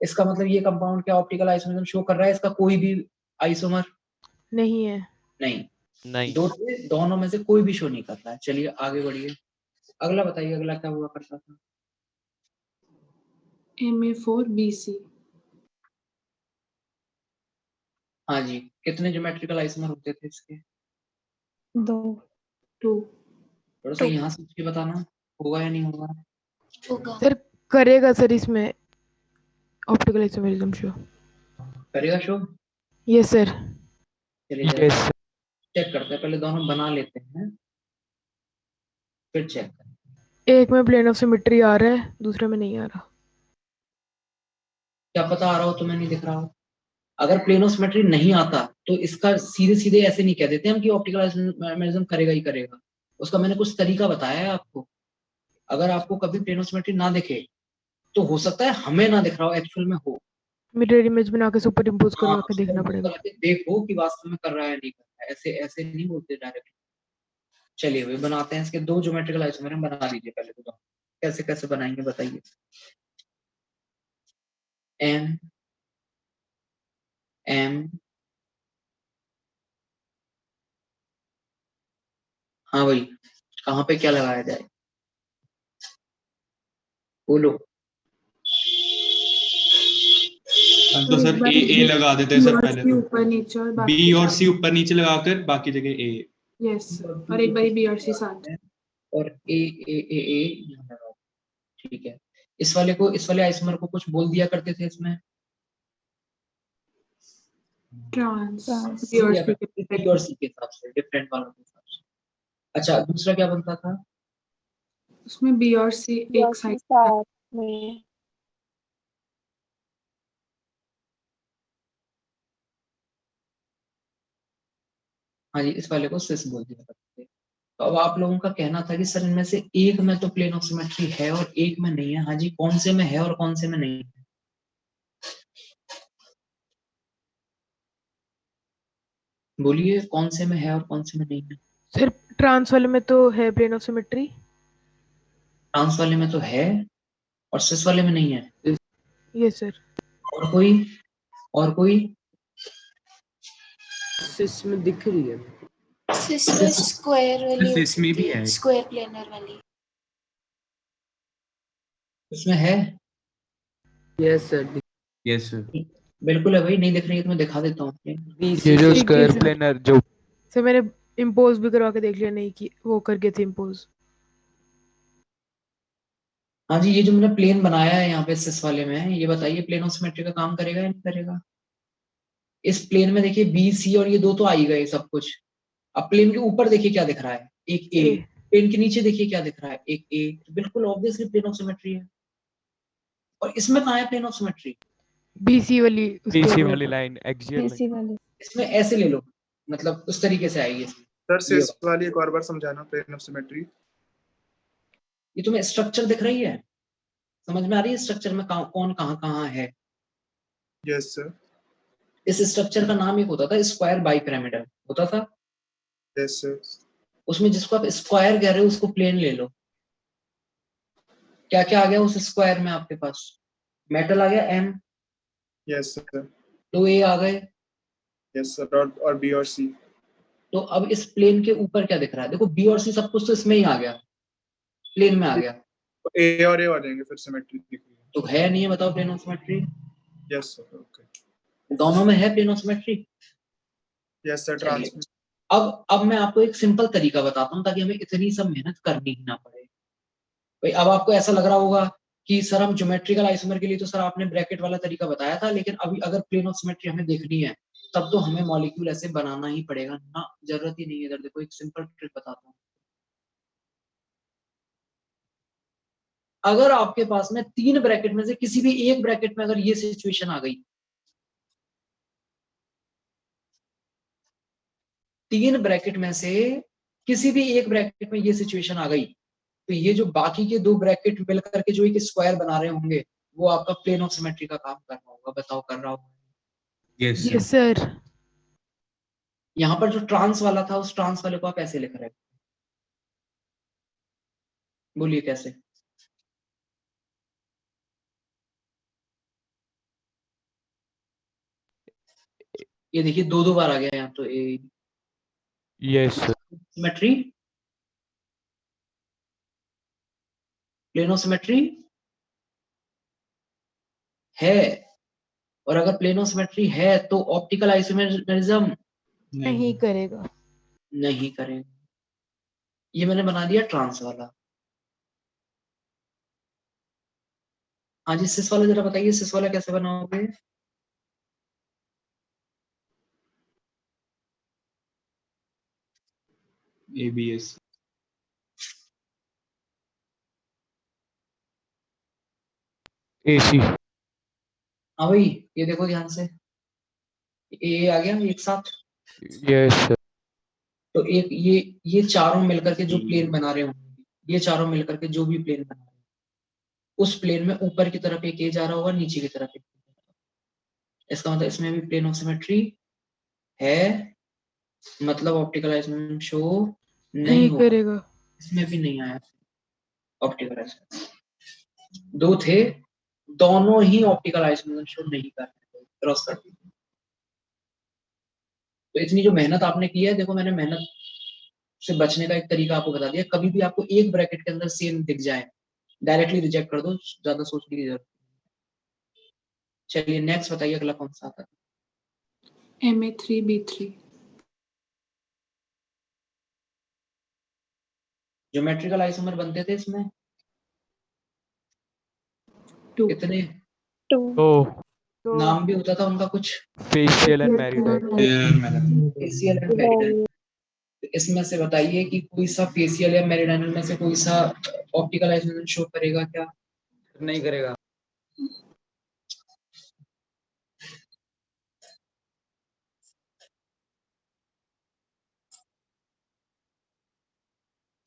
इसका मतलब ये कंपाउंड क्या ऑप्टिकल आइसोमेरिज्म शो कर रहा है? इसका कोई भी आइसोमर नहीं है। नहीं, दोनों में से कोई भी शो नहीं कर रहा है। चलिए आगे बढ़िए, अगला बताइए, अगला क्या हुआ करता था? MA4BC। हाँ जी, कितने ज्योमेट्रिकल आइसोमर होते थे इसके? 2। थोड़ा सा यहाँ सोच के बताना, होगा या नहीं होगा? होगा सर करेगा सर, इसमें ऑप्टिकल आइसोमेरिज्म शो करेगा शो। Yes sir. चलिए चेक करते हैं, पहले दोनों बना लेते हैं फिर चेक करें। एक में प्लेन ऑफ सिमेट्री आ रहा है, दूसरे में नहीं आ रहा। क्या पता आ रहा हो, तुम्हें नहीं दिख रहा हो। अगर प्लेन ऑफ सिमेट्री नहीं आता तो इसका सीधे सीधे ऐसे नहीं कह देते हम कि ऑप्टिकल आइसोमेरिज्म करेगा ही करेगा। उसका मैंने कुछ तरीका बताया है आपको। अगर आपको कभी प्लेन ऑफ सिमेट्री ना दिखे तो हो सकता है हमें ना दिख रहा हो, एक्चुअल में हो। मिरर इमेज बना के सुपर इम्पोज करवा हाँ, के देखना पड़ेगा। देखो कि वास्तव में कर रहा है नहीं कर रहा है, ऐसे ऐसे नहीं बोलते डायरेक्ट। चलिए भाई बनाते हैं इसके दो ज्योमेट्रिकल आइसोमर, हम बना लीजिए पहले तो। कैसे कैसे बनाएंगे बताइए। एम एम हाँ भाई, कहाँ पे क्या लगाया जाए बोलो। तो सर ए लगा देते हैं सर पहले तो। ऊपर नीचे और बी बाकी और सी ऊपर नीचे लगाकर बाकी जगह ए। यस और एक बारी बी और सी साथ। और ए ए ए ए यहाँ लगाओ। ठीक है, इस वाले आइसोमर को कुछ बोल दिया करते थे इसमें, ट्रांस बी और सी के हिसाब से, डिफरेंट वालों के हिसाब से। अच्छा, दूसरा क्या बनता था उसमें बी और सी एक साइड में। हाँ जी, इस वाले को सिस बोल दिया करते थे। तो अब आप लोगों का कहना था कि सर इनमें से एक में तो प्लेन ऑफ सिमेट्री है और एक में नहीं है। हाँ जी, कौन से में है और कौन से में नहीं है? बोलिए, कौन से में है और कौन से में नहीं है? सर ट्रांस वाले में तो है प्लेन ऑफ सिमेट्री। ट्रांस वाले में तो है और सिस वाले में नहीं है। Yes sir. और कोई? और कोई? सिस में दिख रही है। सिस में स्क्वायर वाली सिस में भी है। स्क्वायर प्लेनर वाली। उसमें है? Yes sir. Yes sir. बिल्कुल है भाई, नहीं दिख रही है तो मैं दिखा देता हूँ। ये जो स्क्वायर प्लेनर जो सर मैंने इम्पोज भी करवा के देख लिया, नहीं कि वो कर गए थे इम्पोज। हाँ जी, ये जो मैंने प्लेन बनाया है यहाँ पे सिस वाले में, ये बताइए प्लेन ऑफ सिमेट्री का काम करेगा या नहीं करेगा? इस प्लेन में देखिए बी सी और ये दो तो आ ही गए सब कुछ। अब प्लेन के ऊपर देखिए क्या दिख रहा है, एक ए। प्लेन के नीचे देखिए क्या दिख रहा है, एक ए। बिल्कुल ऑब्वियसली प्लेन ऑफ सिमेट्री है। और इसमें कहाँ है प्लेन ऑफ सिमेट्री? बीसी वाली लाइन, एक्सियल लाइन। इसमें ऐसे ले लो, मतलब उस तरीके से आएगी इसमें। सर सिस वाली एक और बार समझाना, प्लेन ऑफ सिमेट्री। ये तुम्हें स्ट्रक्चर दिख रही है, समझ में आ रही है स्ट्रक्चर में कौन कहाँ है? Yes sir. इस स्ट्रक्चर का नाम एक होता था स्क्वायर बाइपिरामिडल, होता था। Yes sir. उसमें जिसको आप स्क्वायर कह रहे हो उसको प्लेन ले लो। क्या क्या आ गया उस स्क्वायर में आपके पास? मेटल आ गया एम। Yes sir. दो ए आ गए। Yes sir. और बी और सी। तो अब इस प्लेन के ऊपर क्या दिख रहा है? देखो बी और सी सब कुछ तो इसमें ही आ गया, प्लेन में आ गया। तो ए और ए आ जाएंगे फिर सिमेट्री दिख रही है। तो है नहीं है, बताओ plane of symmetry. Yes sir. Okay. दोनों में है plane of symmetry. Yes sir. Transmit. अब मैं आपको एक सिंपल तरीका बताता हूँ ताकि हमें इतनी सब मेहनत करनी ही ना पड़े। भाई अब आपको ऐसा लग रहा होगा कि सर हम ज्योमेट्रिकल आइसोमर के लिए तो सर आपने ब्रैकेट वाला तरीका बताया था, लेकिन अभी अगर प्लेन ऑफ सिमेट्री हमें देखनी है तब तो हमें मॉलिक्यूल ऐसे बनाना ही पड़ेगा ना। जरूरत ही नहीं है। इधर देखो एक सिंपल ट्रिक बताता हूँ। अगर आपके पास में तीन ब्रैकेट में से किसी भी एक ब्रैकेट में अगर ये सिचुएशन आ गई, तीन ब्रैकेट में से किसी भी एक ब्रैकेट में ये सिचुएशन आ गई, तो ये जो बाकी के दो ब्रैकेट मिलकर के जो एक स्क्वायर बना रहे होंगे वो आपका प्लेन ऑफ सिमेट्री का काम कर रहा होगा। बताओ कर रहा होगा? Yes sir. यहाँ पर जो ट्रांस वाला था उस ट्रांस वाले को आप ऐसे लिख रहे हो, बोलिए कैसे? ये देखिए दो दो बार आ गया यहाँ तो ए। Yes sir. Symmetry, plane of symmetry है। और अगर प्लेन ऑफ सिमेट्री है तो ऑप्टिकल आइसोमेरिज्म नहीं करेगा। नहीं करेगा। ये मैंने बना दिया ट्रांस वाला। हाँ जी, सिस वाला जरा बताइए, सिस वाला कैसे बनाओगे? ABS। AC। हाँ भाई, ये देखो ध्यान से, ए आ गया एक साथ। Yes sir. तो एक ये चारों मिलकर के जो प्लेन बना रहे होंगे, ये चारों मिलकर के जो भी प्लेन बना रहे हैं उस प्लेन में ऊपर की तरफ एक ए जा रहा होगा, नीचे की तरफ एक। इसका मतलब इसमें भी प्लेन ऑफ सिमेट्री है, मतलब ऑप्टिकल आइसोमेर शो नहीं होगा। करेगा। इसमें भी नहीं आया ऑप्टिकल आइसोमेर। दो थे, दोनों ही ऑप्टिकल आइसोमेर शो नहीं कर रहे, क्रॉस कर दिए। तो इतनी जो मेहनत आपने की है, देखो मैंने मेहनत से बचने का एक तरीका आपको बता दिया। कभी भी आपको एक ब्रैकेट के अंदर सेम दिख जाए, डायरेक्टली रिजेक्ट कर दो, ज्यादा सोचने की जरूरत नहीं। चलिए नेक्स्ट बताइए, अगला कौन सा आता है? Ma3B3 ज्योमेट्रिकल आइसोमर बनते थे इसमें 2 कितने? तो नाम भी होता था उनका कुछ, facial and meridional. Facial and meridional. इसमें से बताइए कि कोई सा फेशियल या मेरिडाइनल में से कोई सा ऑप्टिकल आइसोमेर शो करेगा क्या? नहीं करेगा।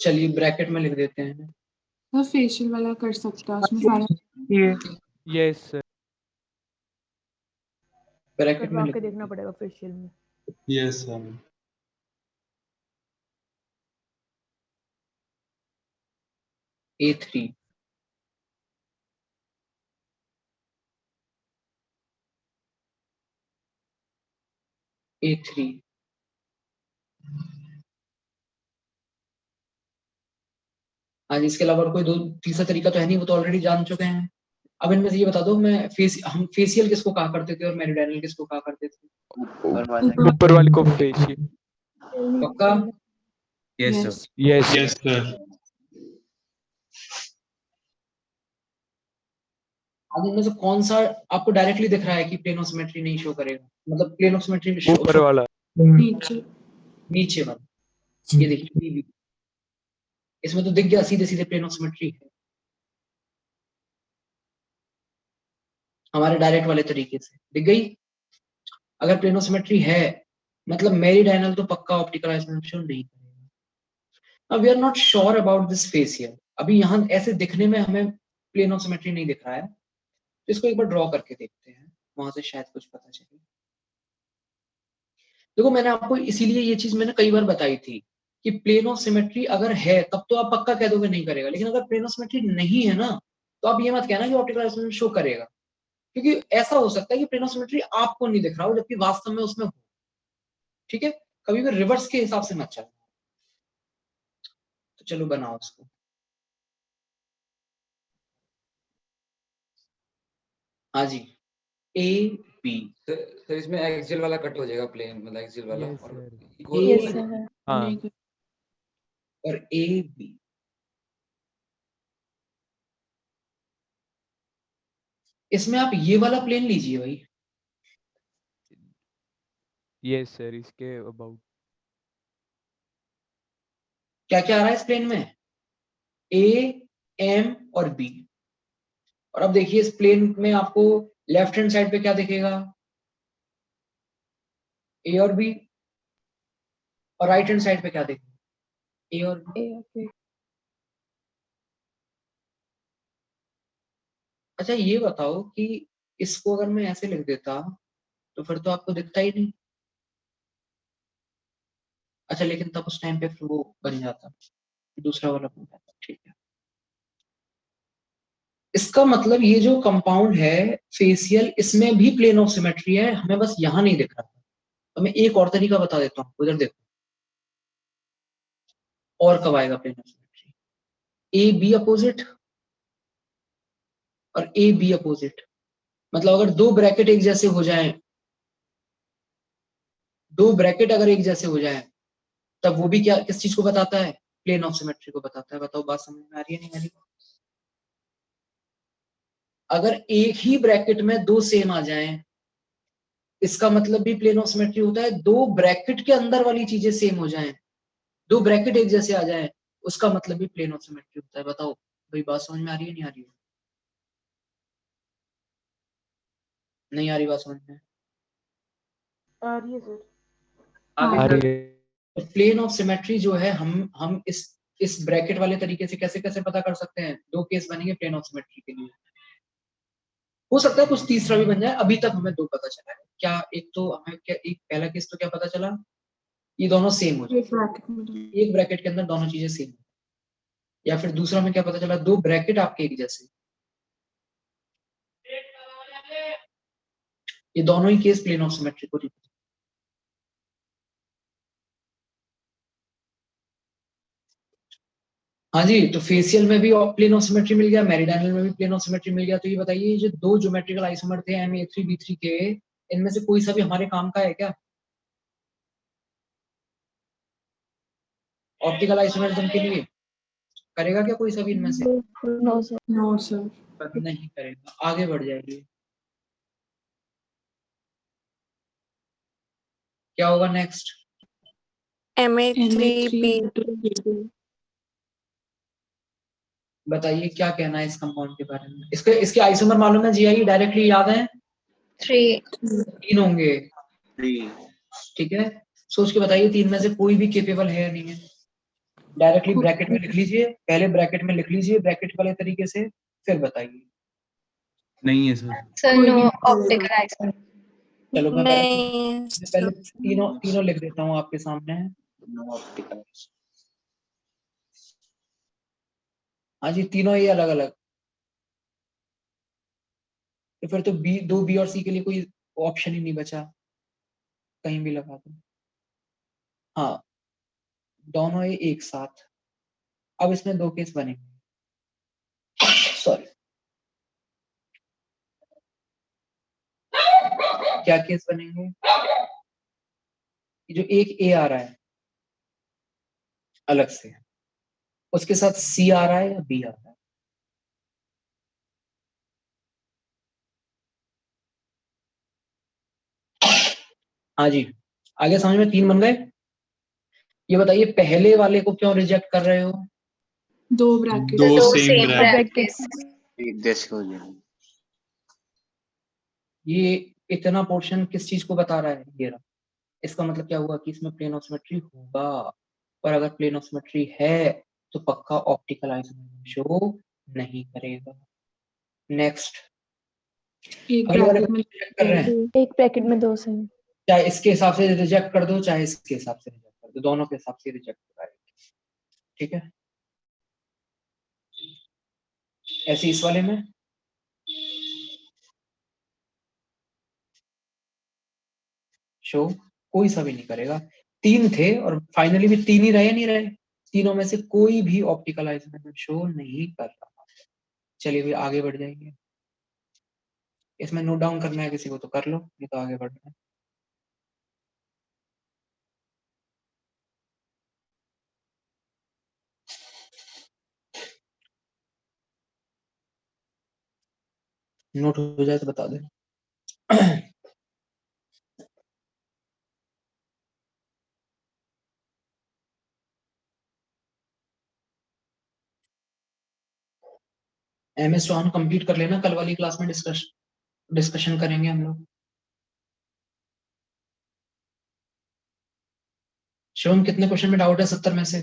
चलिए ब्रैकेट में लिख देते हैं। वो फेशियल वाला कर सकता है, उसमें सारा ये यस सर। ब्रैकेट में करवा लिख के देखना पड़ेगा फेशियल में। Yes sir. A3 A3 हाँ जी, इसके अलावा और कोई दो तीसरा तरीका तो है नहीं, वो तो ऑलरेडी जान चुके हैं। अब इनमें से ये बता दो, हम फेशियल किसको कहा करते थे और मेरिडाइनल किसको कहा करते थे? ऊपर वाले को फेशियल। पक्का? Yes yes yes yes sir. अब इनमें से कौन सा आपको डायरेक्टली दिख रहा है कि प्लेन ऑफ सिमेट्री नहीं शो करेगा, मतलब प्लेन ऑफ सिमेट्री ऊपर वाला। नीचे नीचे वाला, ये देखिए BB। इसमें तो दिख गया सीधे सीधे प्लेन ऑफ सिमेट्री है हमारे डायरेक्ट वाले तरीके से, दिख गई। अगर प्लेन ऑफ सिमेट्री है मतलब मेरिडाइनल तो पक्का ऑप्टिकल आइसोमेर शो नहीं करेगा। अब we are not sure about this facial, अभी यहाँ ऐसे दिखने में हमें प्लेन ऑफ सिमेट्री नहीं दिख रहा है, तो इसको एक बार ड्रॉ करके देखते हैं, वहां से शायद कुछ पता चले। देखो मैंने आपको इसीलिए ये चीज मैंने कई बार बताई थी कि प्लेन ऑफ सिमेट्री अगर है तब तो आप पक्का कह दोगे नहीं करेगा, लेकिन अगर प्लेन ऑफ सिमेट्री नहीं है ना, तो आप ये मत कहना कि ऑप्टिकल आइसोमेर शो करेगा, क्योंकि ऐसा हो सकता है कि प्लेन ऑफ सिमेट्री आपको नहीं दिख रहा हो जबकि वास्तव में उसमें हो। ठीक है, कभी भी रिवर्स के हिसाब से मत चलना। तो चलो बनाओ उसको। हाँ जी, AB। सर इसमें एक्सियल वाला कट हो जाएगा, प्लेन मतलब एक्सियल वाला यस और सर। इक्वल यस हो सर। जाएगा। हाँ नहीं और AB। इसमें आप ये वाला प्लेन लीजिए भाई। यस सर, इसके अबाउट। क्या क्या आ रहा है इस प्लेन में? A, M और B। और अब देखिए इस प्लेन में आपको लेफ्ट हैंड साइड पे क्या दिखेगा? A और B। और राइट हैंड साइड पे क्या दिखेगा? A और B। अच्छा ये बताओ कि इसको अगर मैं ऐसे लिख देता तो फिर तो आपको दिखता ही नहीं। अच्छा लेकिन तब उस टाइम पे फिर वो बन जाता, दूसरा वाला बन जाता। ठीक है, इसका मतलब ये जो कंपाउंड है फेशियल, इसमें भी प्लेन ऑफ सिमेट्री है, हमें बस यहां नहीं दिख रहा। तो मैं एक और तरीका बता देता हूँ, उधर देखो और कब आएगा plane of symmetry. AB opposite और AB अपोजिट, मतलब अगर दो ब्रैकेट एक जैसे हो जाएं, दो ब्रैकेट अगर एक जैसे हो जाएं, तब वो भी क्या किस चीज को बताता है? प्लेन ऑफ सिमेट्री को बताता है। बताओ बात समझ में आ रही है नहीं आ रही? अगर एक ही ब्रैकेट में दो सेम आ जाएं, इसका मतलब भी प्लेन ऑफ सिमेट्री होता है। दो ब्रैकेट के अंदर वाली चीजें सेम हो जाएं, दो ब्रैकेट एक जैसे आ जाएं, उसका मतलब भी प्लेन ऑफ सिमेट्री होता है। बताओ भाई बात समझ में आ रही है नहीं आ रही है? नहीं आ रही बात समझ में? आ रही है सर। आ आ गई। रही है। प्लेन ऑफ सिमेट्री जो है हम इस इस ब्रैकेट वाले तरीके से कैसे कैसे पता कर सकते हैं? 2 केस बनेंगे प्लेन ऑफ सिमेट्री के लिए। हो सकता है कुछ तीसरा भी बन जाए, अभी तक हमें 2 पता चला है। क्या एक तो हमें क्या एक पहला केस तो क्या पता चला, ये दोनों सेम हो जाए, एक ब्रैकेट के अंदर दोनों चीजें सेम, या फिर दूसरा में क्या पता चला, 2 ब्रैकेट आपके एक जैसे। ये दोनों ही केस प्लेन ऑफ सिमेट्री को रिप्रेजेंट। हाँ जी, तो फेशियल में भी प्लेन ऑफ सिमेट्री मिल गया, मेरिडाइनल में भी प्लेन ऑफ सिमेट्री मिल गया। तो ये बताइए, जो 2 ज्योमेट्रिकल आइसोमर थे Ma3B3 के, इनमें से कोई सा भी हमारे काम का है क्या? ऑप्टिकल आइसोमरिज्म के लिए करेगा क्या कोई सा भी इनमें से? No sir. नहीं करेगा। आगे बढ़ जाइए, क्या होगा नेक्स्ट? Ma3B2 बताइए क्या कहना है इस कंपाउंड के बारे में? इसके आइसोमर मालूम है जीआई, डायरेक्टली याद है? 3 होंगे, ठीक है। सोच के बताइए 3 में से कोई भी केपेबल है या नहीं है? डायरेक्टली ब्रैकेट में लिख लीजिए, पहले ब्रैकेट में लिख लीजिए ब्रैकेट वाले तरीके से, फिर बताइए। नहीं है sir. Sir no optical isomer. चलो मैं पहले तीनों लिख देता हूँ आपके सामने। नो ऑप्टिकल, हाँ जी, तीनों ही अलग अलग। तो फिर तो दो बी और सी के लिए कोई ऑप्शन ही नहीं बचा, कहीं भी लगा दो। हाँ, दोनों ही एक साथ। अब इसमें 2 केस बनेंगे, सॉरी, क्या केस बनेंगे? जो एक ए आ रहा है अलग से, उसके साथ सी आ रहा है या बी आ रहा है? हाँ जी, आगे समझ में 3 बन गए। ये बताइए पहले वाले को क्यों रिजेक्ट कर रहे हो? 2 ब्रैकेट, 2 सेम ब्रैकेट। ये इतना पोर्शन किस चीज को बता रहा है? ये रहा। इसका मतलब क्या हुआ कि इसमें प्लेन ऑफ सिमेट्री होगा, और अगर प्लेन ऑफ सिमेट्री है तो पक्का ऑप्टिकल आइसोमरिज्म शो नहीं करेगा। नेक्स्ट, एक ब्रैकेट में कर रहे हैं, एक ब्रैकेट में 2 सेम, चाहे इसके हिसाब से रिजेक्ट कर दो चाहे इसके हिसाब से रिजेक्ट कर दो, दोनों के हिसाब से रिजेक्ट करेगा, ठीक है। ऐसे इस वाले में शो कोई सा भी नहीं करेगा। 3 थे और फाइनली भी 3 ही रहे, नहीं रहे, तीनों में से कोई भी ऑप्टिकल आइसोमरिज्म शो नहीं कर रहा। चलिए फिर आगे बढ़ जाएंगे। इसमें नोट डाउन करना है किसी को तो कर लो, नहीं तो आगे बढ़ना है। नोट हो जाए तो बता दे। MS वन कंप्लीट कर लेना, कल वाली क्लास में डिस्कशन करेंगे हम लोग। शिवम कितने क्वेश्चन में डाउट है 70 में से?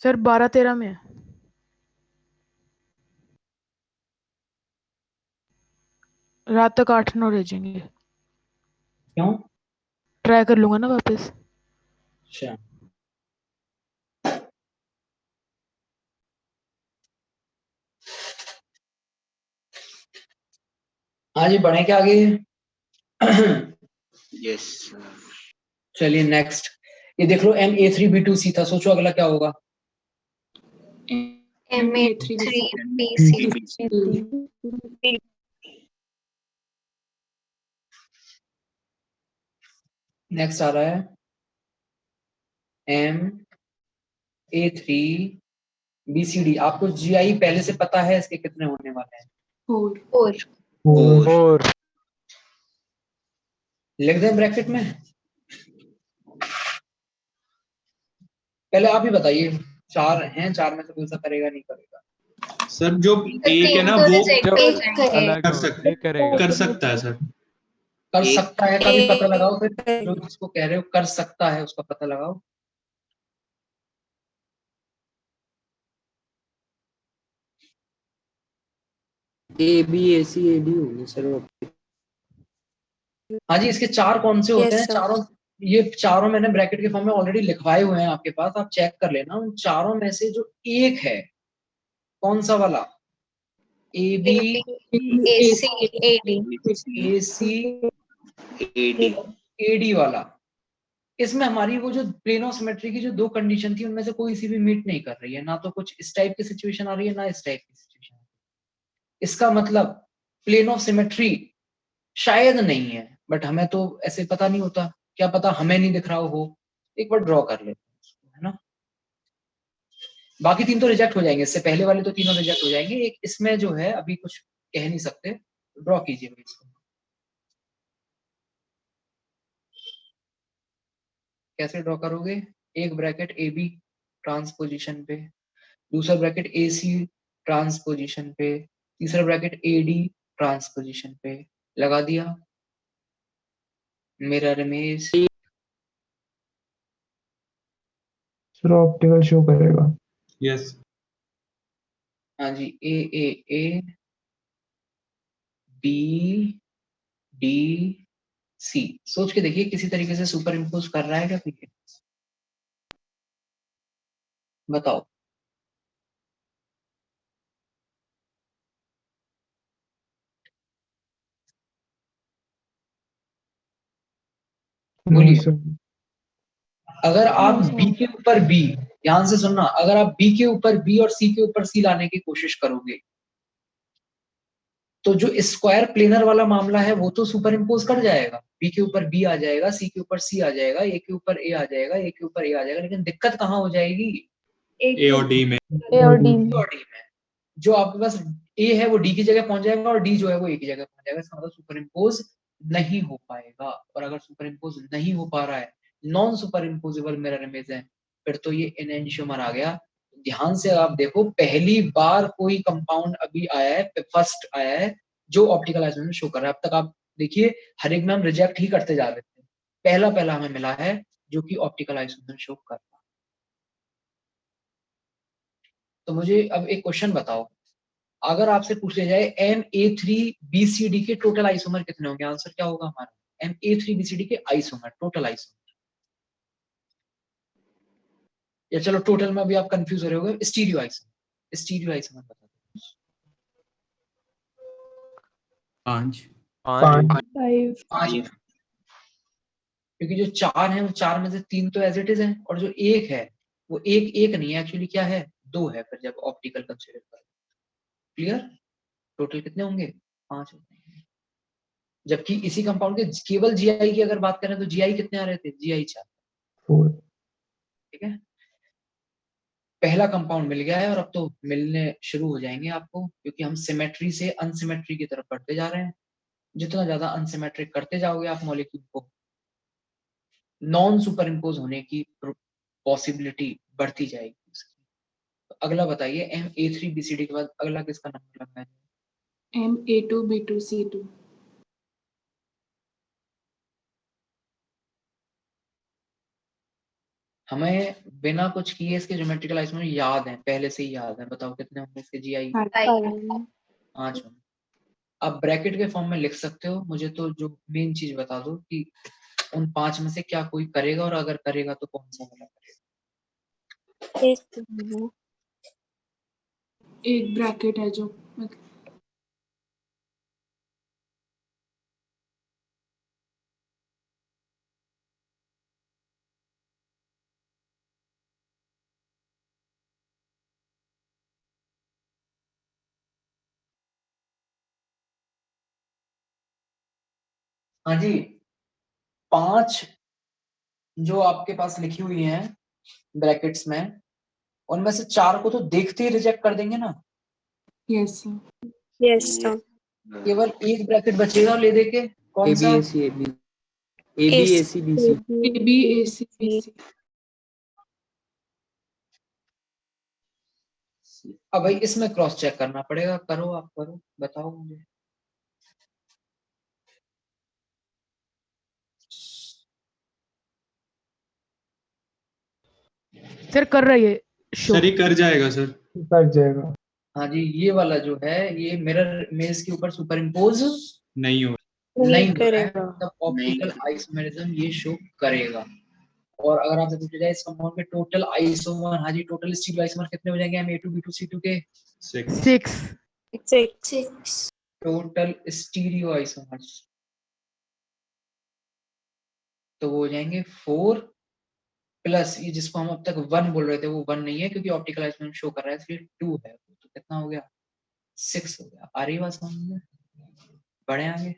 सर 12-13 में। रात तक 8-9 रह जाएंगे। क्यों? ट्राई कर लूंगा ना वापस। अच्छा, हाँ जी, बढ़े क्या आगे? यस। चलिए नेक्स्ट, ये देख लो Ma3B2C था, सोचो अगला क्या होगा? Ma3BC। नेक्स्ट आ रहा है Ma3BCD। आपको GI पहले से पता है इसके कितने होने वाले हैं? 4। लिख दें ब्रैकेट में? पहले आप ही बताइए, 4 हैं, 4 में से कोई सा करेगा नहीं करेगा? सर जो एक है ना वो अलग कर सकता है सर। कर सकता है का भी पता लगाओ, फिर जो जिसको कह रहे हो कर सकता है उसका पता लगाओ। A B A C A D होंगे सर। हाँ जी, इसके 4 कौन से होते Yes, हैं? sir. चारों, ये चारों मैंने ब्रैकेट के फॉर्म में ऑलरेडी लिखवाए हुए हैं आपके पास, आप चेक कर लेना। उन चारों में से जो एक है, कौन सा वाला? A B AC, AD. A C A D, A D वाला, इसमें हमारी वो जो प्लेन ऑफ सिमेट्री की जो 2 कंडीशन थी, उनमें से कोई सी भी मीट नहीं कर रही है। ना तो कुछ इस टाइप की सिचुएशन आ रही है, ना इस टाइप की सिचुएशन। इसका मतलब प्लेन ऑफ सिमेट्री शायद नहीं है, बट हमें तो ऐसे पता नहीं होता, क्या पता हमें नहीं दिख रहा हो। एक बार ड्रॉ कर लेते हैं इसको, है ना। बाकी 3 तो रिजेक्ट हो जाएंगे, इससे पहले वाले तो तीनों रिजेक्ट हो जाएंगे। एक इसमें जो है अभी कुछ कह नहीं सकते, ड्रॉ कीजिए भाई इसको। कैसे ड्रॉ करोगे? एक ब्रैकेट ए बी ट्रांसपोजिशन पे, दूसरा ब्रैकेट ए सी ट्रांसपोजिशन पे, तीसरा ब्रैकेट ए डी ट्रांसपोजिशन पे, लगा दिया। Mirror image sir optical show करेगा। यस। हाँ जी, ए बी डी सी, सोच के देखिए किसी तरीके से सुपर इम्पोज कर रहा है क्या पीछे? बताओ। नो बोलिए। सर। अगर आप No, sir. बी के ऊपर बी, ध्यान से सुनना, अगर आप बी के ऊपर बी और सी के ऊपर सी लाने की कोशिश करोगे, तो जो स्क्वायर प्लेनर वाला मामला है वो तो सुपर इम्पोज कर जाएगा। बी के ऊपर बी आ जाएगा, सी के ऊपर सी आ जाएगा, ए के ऊपर ए आ जाएगा, ए के ऊपर ए आ जाएगा, लेकिन दिक्कत कहाँ हो जाएगी? ए और डी में। A और D में. और डी में। जो आपके पास ए है वो डी की जगह पहुंच जाएगा, और डी जो है वो ए की जगह पहुंच जाएगा। इसका मतलब सुपर इम्पोज नहीं हो पाएगा। और अगर सुपर इम्पोज नहीं हो पा रहा है, non super imposable mirror image है, फिर तो ये एनेंशियोमर आ गया। ध्यान से आप देखो, पहली बार कोई कंपाउंड अभी आया है, फर्स्ट आया है जो ऑप्टिकल आइसोमर शो कर रहा है। अब तक आप देखिए हर एक में हम रिजेक्ट ही करते जा रहे थे, पहला पहला हमें मिला है जो कि ऑप्टिकल आइसोमर शो कर रहा है। तो मुझे अब एक क्वेश्चन बताओ, अगर आपसे पूछ लिया जाए MA3BCD के टोटल आइसोमर कितने होंगे, आंसर क्या होगा हमारा? MA3BCD के आइसोमर, टोटल आइसोमर, या चलो टोटल में अभी आप कंफ्यूज हो रहे होगे, स्टीरियो आइसोमर, स्टीरियो आइसोमर बता दो। 5। 5। 5, क्योंकि जो 4 हैं वो 4 में से 3 तो एज इट इज है, और जो 1 है वो एक नहीं है, एक्चुअली क्या है, 2 है। फिर जब ऑप्टिकल कंसीडर करें, क्लियर? टोटल कितने होंगे? 5 होते हैं। जबकि इसी कंपाउंड के केवल जीआई की अगर बात करें तो जीआई कितने आ रहे थे? जीआई 4। 4। ठीक है, पहला कंपाउंड मिल गया है, और अब तो मिलने शुरू हो जाएंगे आपको, क्योंकि हम सिमेट्री से अनसिमेट्री की तरफ बढ़ते जा रहे हैं। जितना ज्यादा अनसिमेट्रिक करते जाओगे आप मॉलिक्यूल को, नॉन सुपर इम्पोज होने की पॉसिबिलिटी बढ़ती जाएगी उसकी। तो अगला बताइए, MA3BCD के बाद अगला किसका नंबर लगना है? MA2B2C2. हमें बिना कुछ किए इसके ज्योमेट्रिकल आइसोमर याद है, पहले से ही याद है। बताओ कितने होंगे इसके जीआई? 5 होंगे। आप ब्रैकेट के फॉर्म में लिख सकते हो। मुझे तो जो मेन चीज बता दो कि उन 5 में से क्या कोई करेगा, और अगर करेगा तो कौन सा वाला करेगा? एक ब्रैकेट है जो हाँ जी, 5 जो आपके पास लिखी हुई हैं ब्रैकेट्स में, उनमें से 4 को तो देखते ही रिजेक्ट कर देंगे ना। Yes sir. Yes, sir. केवल एक ब्रैकेट बचेगा ले देके, कौन सा? ABACBC. अब भाई इसमें क्रॉस चेक करना पड़ेगा। करो, आप करो, बताओ मुझे। सर कर रही है शो. सर ये कर जाएगा सर। कर जाएगा। हाँ जी, ये वाला जो है ये मिरर इमेज के ऊपर सुपर इम्पोज नहीं हो नहीं हो रहा है, करेगा। तब ऑप्टिकल आइसोमेरिज्म ये शो करेगा। और अगर आपसे पूछा जाए इस कंपाउंड के टोटल आइसोमर, हाँ जी, टोटल स्टीरियो आइसोमर कितने हो जाएंगे? M A2 B2 C2 के 6 6 टोटल स्टीरियो आइसोमर्स तो वो हो जाएंगे 4 प्लस ये जिसको हम अब तक 1 बोल रहे थे वो 1 नहीं है क्योंकि ऑप्टिकल आइसोमर शो कर रहा है, इसलिए 2 है। तो कितना हो गया? 6 हो गया। आ रही बात समझ में? बढ़े आगे।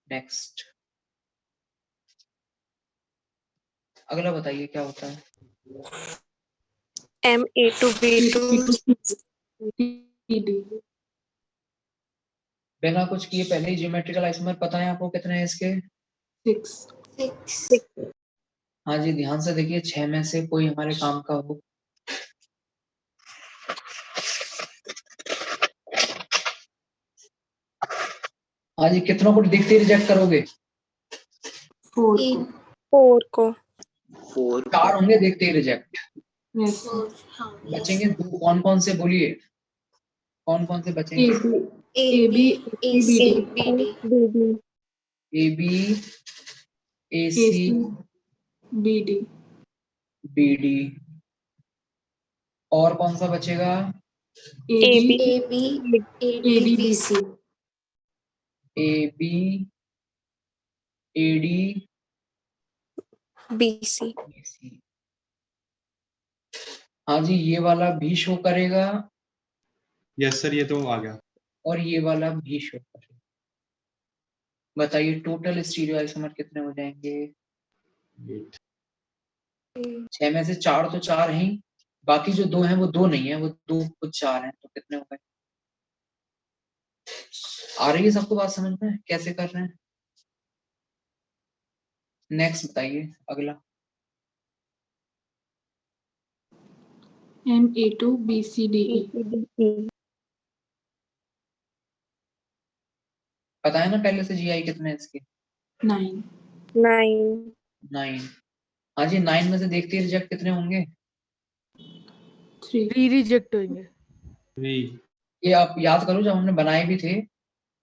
नेक्स्ट अगला बताइए क्या होता है? MA2B2 CD बिना कुछ किए पहले ही ज्योमेट्रिकल आइसोमर पता है आपको कितने हैं इसके? 6 हाँ जी, ध्यान से देखिए 6 में से कोई हमारे काम का हो। हाँ जी, कितनों को देखते रिजेक्ट करोगे? 4 4 को 4 होंगे देखते ही रिजेक्ट। यस हाँ बचेंगे 2, कौन कौन से बोलिए? कौन कौन से बचेंगे? AB AC BD BD AB AC AC BD BD और कौन सा बचेगा? AB AB AD BC AB AD BC BC। हाँ जी, ये वाला भी शो करेगा यस सर, ये तो आ गया। और ये वाला भी शो करेगा। बताइए टोटल स्टीरियो आइसोमर कितने हो जाएंगे? 8 6 में से 4 तो 4 हैं ही, बाकी जो 2 हैं वो 2 नहीं है, वो 2 कुछ 4 हैं, तो कितने हो गए? आ रही है सबको बात समझ में कैसे कर रहे हैं? नेक्स्ट बताइए अगला। MA2 BCDE पता है ना पहले से GI कितने हैं इसके? 9 9। हाँ जी, 9 में से देखते ही रिजेक्ट कितने होंगे? 3 3 रिजेक्ट होंगे। 3 ये आप याद करो, जब हमने बनाए भी थे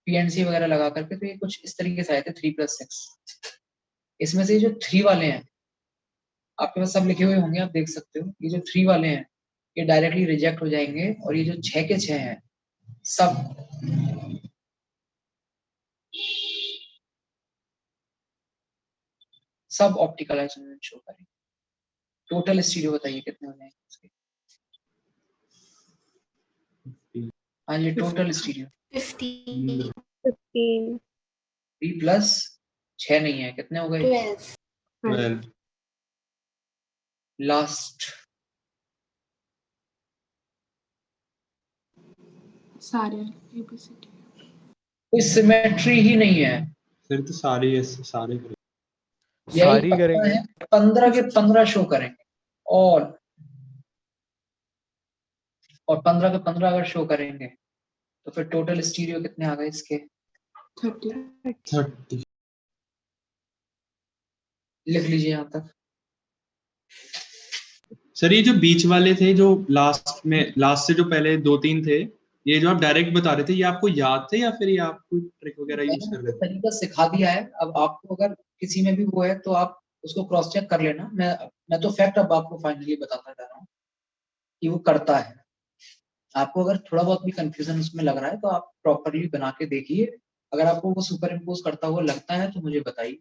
PNC वगैरह लगा करके, तो ये कुछ इस तरीके से आए थे 3 + 6। इसमें से जो 3 वाले हैं आपके पास सब लिखे हुए होंगे, आप देख सकते हो, ये जो 3 वाले हैं ये डायरेक्टली रिजेक्ट हो जाएंगे, और ये जो 6 के 6 हैं सब ऑप्टिकल आइसोमर शो करेंगे। टोटल स्टीरियो बताइए कितने हो जाएंगे इसके? हाँ जी, टोटल स्टीरियो 15 3 + 6 नहीं है, कितने हो गए? 12 लास्ट सारे ABCD कोई सिमेट्री ही नहीं है। फिर तो सारे सारे करें। यही सारी करेंगे। 15 के 15 शो करेंगे और 15 के 15 अगर शो करेंगे तो फिर टोटल स्टीरियो कितने आ गए इसके? 30 लिख लीजिए यहाँ तक। सर ये जो बीच वाले थे, जो लास्ट से जो पहले 2-3 थे, ये जो आप डायरेक्ट बता रहे थे, ये आपको याद थे या फिर ये आप कोई ट्रिक वगैरह यूज कर रहे थे? तरीका सिखा दिया है, अब आपको अगर किसी में भी वो है तो आप उसको क्रॉस चेक कर लेना। मैं तो फैक्ट अब आपको फाइनली बताता जा रहा हूँ कि वो करता है। आपको अगर थोड़ा बहुत भी कंफ्यूजन उसमें लग रहा है तो आप प्रॉपरली बना के देखिए। अगर आपको वो सुपर इम्पोज करता हुआ लगता है तो मुझे बताइए।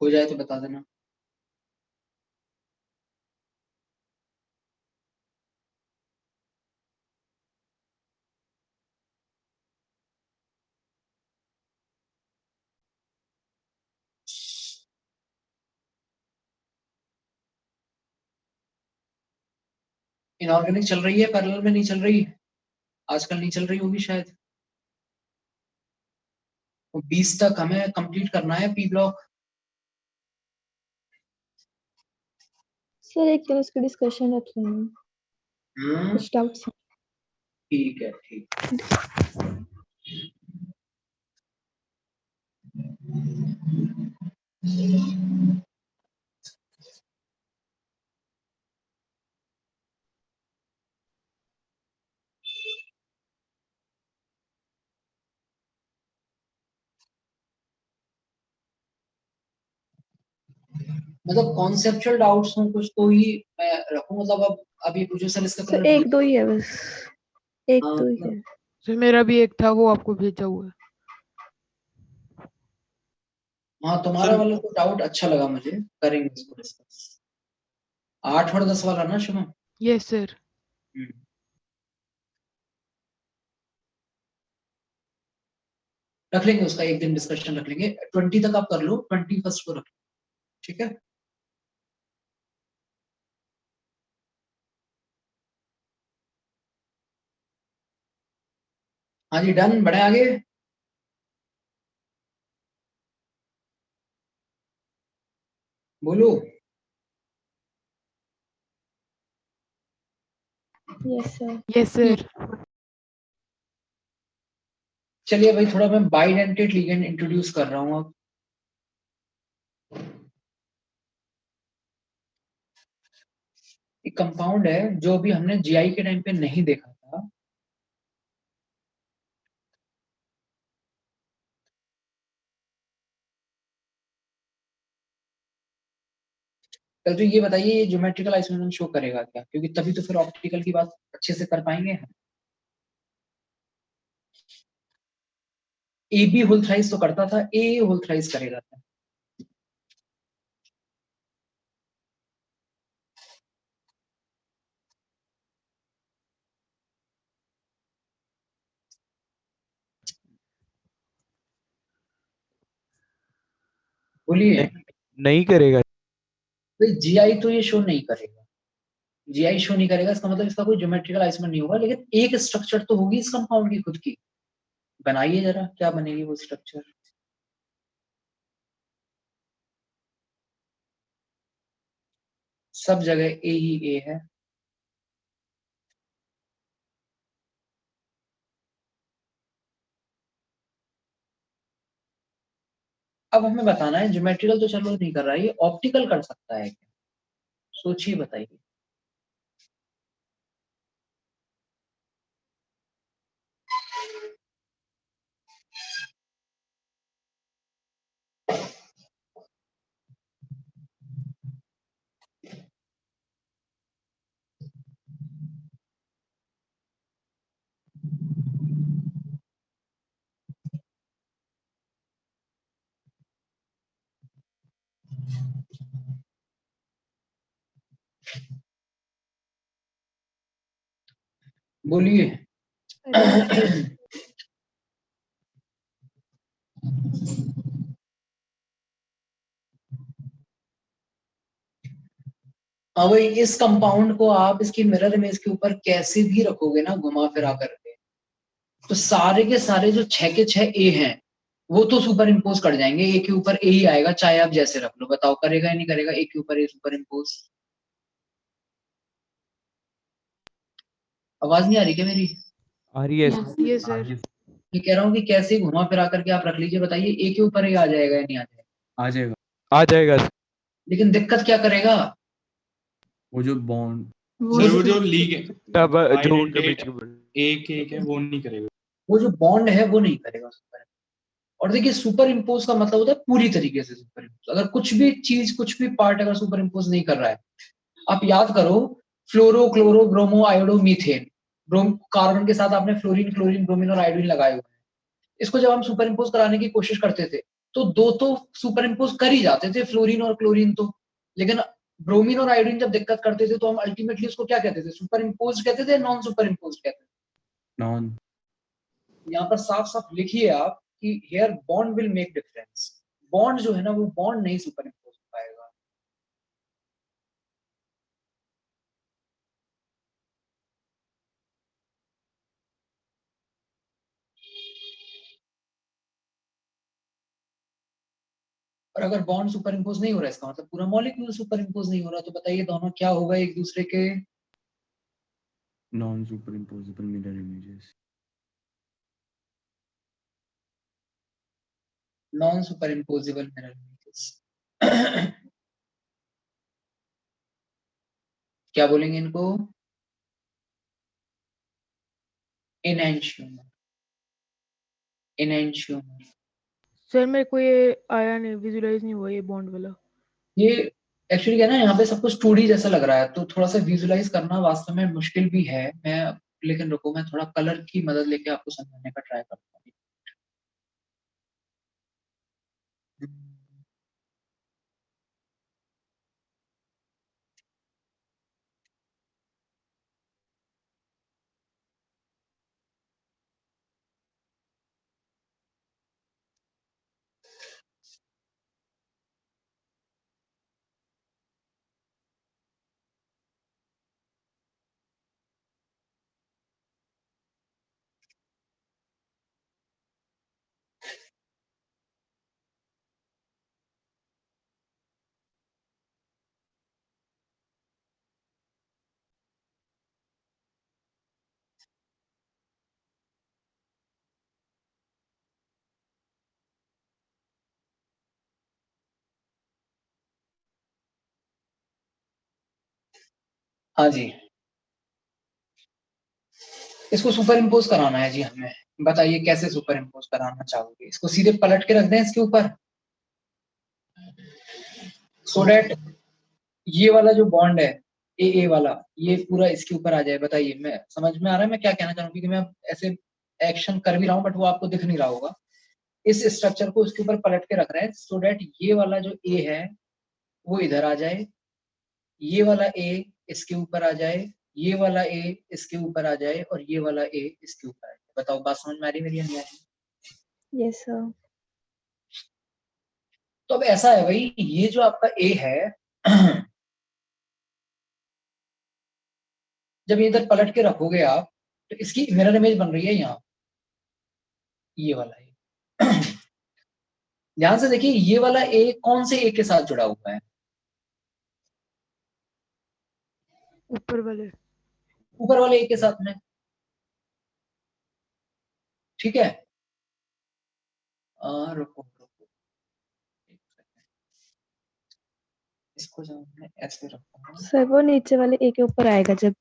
हो जाए तो बता देना। इनऑर्गेनिक चल रही है, पैरेलल में नहीं चल रही है, आजकल नहीं चल रही होगी शायद। 20 तक हमें कंप्लीट करना है पी ब्लॉक। सर एक दिन इसकी डिस्कशन रख लेंगे, कुछ डाउट्स। ठीक है, ठीक। मतलब कॉन्सेप्चुअल डाउट्स हो कुछ तो ही मैं रखूं, मतलब अब अभी पूछो सर इसका सर कलर एक दो ही है बस, एक हाँ, दो ही है। सर मेरा भी एक था, वो आपको भेजा हुआ है। हाँ तुम्हारा वाला तो डाउट अच्छा लगा मुझे, करेंगे इसको डिस्कस। 8 और 10 वाला ना शुभम? Yes sir. रख लेंगे उसका एक दिन डिस्कशन रख लेंगे। 20 तक आप कर लो, 21 को रख लो, ठीक है। हाँ जी डन, बढ़े आगे। बोलो। Yes sir. Yes sir. चलिए भाई थोड़ा मैं बाइडेंटेड लिगेंड इंट्रोड्यूस कर रहा हूँ अब। एक कंपाउंड है जो अभी हमने जीआई के टाइम पे नहीं देखा था। तो ये बताइए ये ज्योमेट्रिकल आइसोमेरिज्म शो करेगा क्या, क्योंकि तभी तो फिर ऑप्टिकल की बात अच्छे से कर पाएंगे। ए बी होल थ्राइस तो करता था, ए होल थ्राइस करेगा था। बोलिए। नहीं करेगा। भाई जीआई तो ये शो नहीं करेगा, जीआई शो नहीं करेगा, इसका मतलब इसका कोई ज्योमेट्रिकल आइसोमेर नहीं होगा, लेकिन एक स्ट्रक्चर तो होगी इस कंपाउंड की खुद की। बनाइए जरा, क्या बनेगी वो स्ट्रक्चर। सब जगह ए ही ए है। अब हमें बताना है ज्योमेट्रिकल तो चलो नहीं कर रहा है, ये ऑप्टिकल कर सकता है क्या, सोचिए बताइए। बोलिए। हाँ भाई इस कंपाउंड को आप इसकी मिरर इमेज के ऊपर कैसे भी रखोगे ना घुमा फिरा करके, तो सारे के सारे जो 6 के 6 ए हैं वो तो सुपर इम्पोज कर जाएंगे, ए के ऊपर ए ही आएगा, चाहे आप जैसे रख लो। बताओ करेगा या नहीं करेगा ए के ऊपर ए सुपर इम्पोज? आवाज नहीं आ रही क्या मेरी? आ रही है। Yes sir. मैं कह रहा हूँ कि कैसे घुमा फिरा करके आप रख लीजिए, बताइए ए के ऊपर ए आ जाएगा या नहीं आ जाएगा? आ जाएगा। आ जाएगा। लेकिन दिक्कत क्या करेगा? वो जो बॉन्ड सर वो जो लीग है तब जो उनके बीच एक एक है वो नहीं करेगा। वो जो बॉन्ड है वो नहीं करेगा सुपर। और देखिए सुपर इम्पोज का मतलब होता है पूरी तरीके से सुपर इम्पोज। अगर कुछ भी चीज कुछ भी पार्ट अगर सुपर इम्पोज नहीं कर रहा है, आप याद करो fluoro chloro bromo iodo methane, carbon के साथ आपने फ्लोरीन क्लोरीन ब्रोमीन और आयोडीन लगाए हुए हैं। इसको जब हम सुपर इम्पोज कराने की कोशिश करते थे तो दो तो सुपर इम्पोज कर ही जाते थे, फ्लोरीन और क्लोरीन तो। लेकिन ब्रोमीन और आयोडीन जब दिक्कत करते थे तो हम अल्टीमेटली उसको क्या कहते थे, सुपर इम्पोज कहते थे, नॉन सुपर इम्पोज कहते थे। नॉन। यहाँ पर साफ साफ लिखिए आप कि here bond will make difference. Bond जो है ना वो बॉन्ड नहीं सुपर इम्पोज हो पाएगा। और अगर बॉन्ड सुपर इम्पोज नहीं हो रहा है इसका मतलब पूरा मॉलिक्यूल सुपर इम्पोज नहीं हो रहा, तो बताइए दोनों क्या होगा एक दूसरे के non super imposable mirror images. Non super imposable mirror images. क्या बोलेंगे इनको? एनैंशियोमर। एनैंशियोमर। सर मेरे को ये आया नहीं, विजुलाइज नहीं हुआ ये बॉन्ड वाला। ये एक्चुअली क्या है ना, यहाँ पे सब कुछ 2D जैसा लग रहा है, तो थोड़ा सा विजुलाइज करना वास्तव में मुश्किल भी है। मैं लेकिन रुको, मैं थोड़ा कलर की मदद लेके आपको समझाने का ट्राई करता हूँ। हाँ जी, इसको सुपर इम्पोज कराना है जी हमें। बताइए कैसे सुपर इम्पोज कराना चाहोगे? इसको सीधे पलट के रख दें इसके ऊपर, सो डेट ये वाला जो बॉन्ड है ए वाला, ये पूरा इसके ऊपर आ जाए। बताइए, मैं समझ में आ रहा है मैं क्या कहना चाह रहा हूँ? क्योंकि मैं ऐसे एक्शन कर भी रहा हूँ बट वो आपको दिख नहीं रहा होगा। इस स्ट्रक्चर को इसके ऊपर पलट के रख रहे हैं सो डेट ये वाला जो ए है वो इधर आ जाए, ये वाला ए इसके ऊपर आ जाए, ये वाला ए इसके ऊपर आ जाए और ये वाला ए इसके ऊपर आ जाए। बताओ बात समझ में आ रही मेरी या नहीं आ रही? Yes sir. तो अब ऐसा है भाई, ये जो आपका ए है जब ये इधर पलट के रखोगे आप तो इसकी मिरर इमेज बन रही है यहाँ, ये वाला ए। ध्यान से देखिए, ये वाला ए कौन से ए के साथ जुड़ा हुआ है? ऊपर वाले ए के साथ में, ठीक है। रुको रुको एक सेकंड, इसको जब मैं ऐसे रखूंगा सर वो नीचे वाले ए के ऊपर आएगा जब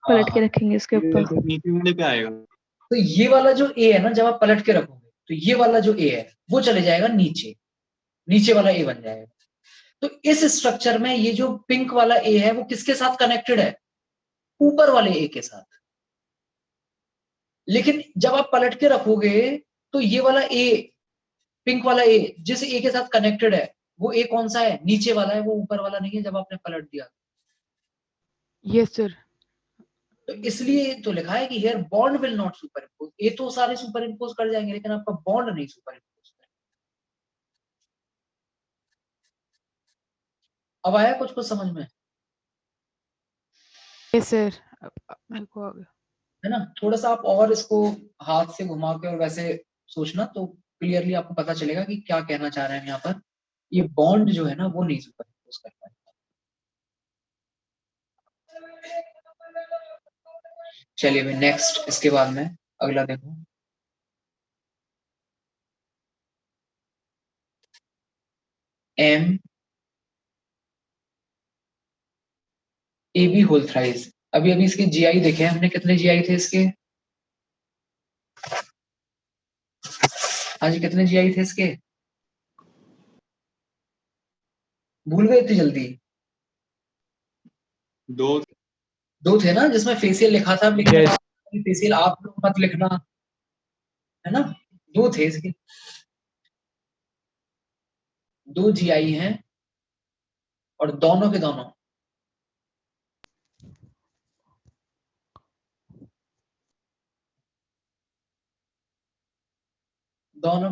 पलट के रखेंगे इसके ऊपर। नीचे वाले पे आएगा। तो ये वाला जो ए है ना, जब आप पलट के रखोगे तो ये वाला जो ए है वो चले जाएगा नीचे, नीचे वाला ए बन जाएगा। तो इस स्ट्रक्चर में ये जो पिंक वाला ए है वो किसके साथ कनेक्टेड है? ऊपर वाले ए के साथ। लेकिन जब आप पलट के रखोगे तो ये वाला ए, पिंक वाला ए जिस ए के साथ कनेक्टेड है वो ए कौन सा है? नीचे वाला है, वो ऊपर वाला नहीं है जब आपने पलट दिया। Yes sir. तो इसलिए तो लिखा है कि here bond will not superimpose. ए तो सारे सुपर इम्पोज कर जाएंगे लेकिन आपका बॉन्ड नहीं सुपर इम्पोज करेगा। अब आया कुछ कुछ समझ में? यस सर, मेरे को आ गया। है ना? थोड़ा सा आप और इसको हाथ से घुमा के और वैसे सोचना तो क्लियरली आपको पता चलेगा कि क्या कहना चाह रहे हैं यहाँ पर। ये बॉन्ड जो है ना वो नहीं सुपर इम्पोज कर पाएगा। चलिए भाई नेक्स्ट, इसके बाद में अगला देखो। M A B whole thrice. अभी अभी इसके जीआई देखे हमने, कितने जीआई थे इसके? हाँ जी, कितने जीआई थे इसके? भूल गए इतनी जल्दी? दो थे ना, जिसमें फेशियल लिखा था, लेकिन फेशियल आप लोग मत लिखना, है ना? दो थे इसके, दो जीआई हैं और दोनों के दोनों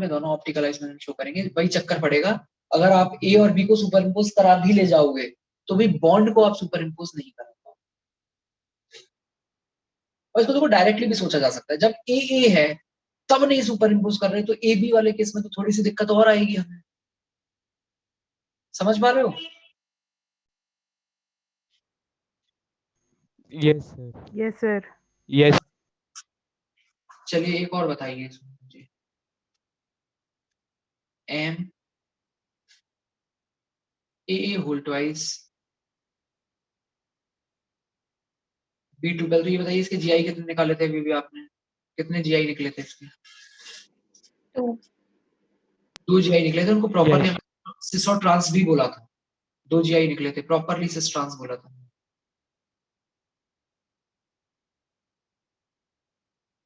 के दोनों ऑप्टिकल आइसोमेरिज्म शो करेंगे। वही चक्कर पड़ेगा, अगर आप ए और बी को सुपर इम्पोज करा भी ले जाओगे तो भी बॉन्ड को आप सुपर इम्पोज नहीं कर पाओगे। और इसको देखो डायरेक्टली भी सोचा जा सकता है, जब ए है तब नहीं सुपर इम्पोज कर रहे तो ए बी वाले केस में तो थोड़ी सी दिक्कत और आएगी हमें। समझ पा रहे हो? Yes sir. Yes sir. Yes. चलिए एक और बताइए इसमें मुझे। M A whole twice B2 पहले तो ये बताइए इसके जीआई कितने निकाले थे अभी भी आपने? कितने जीआई निकले थे इसके? 2 जीआई निकले थे। उनको प्रॉपरली सिस और ट्रांस भी बोला था। 2 जीआई निकले थे, प्रॉपरली सिस ट्रांस बोला था।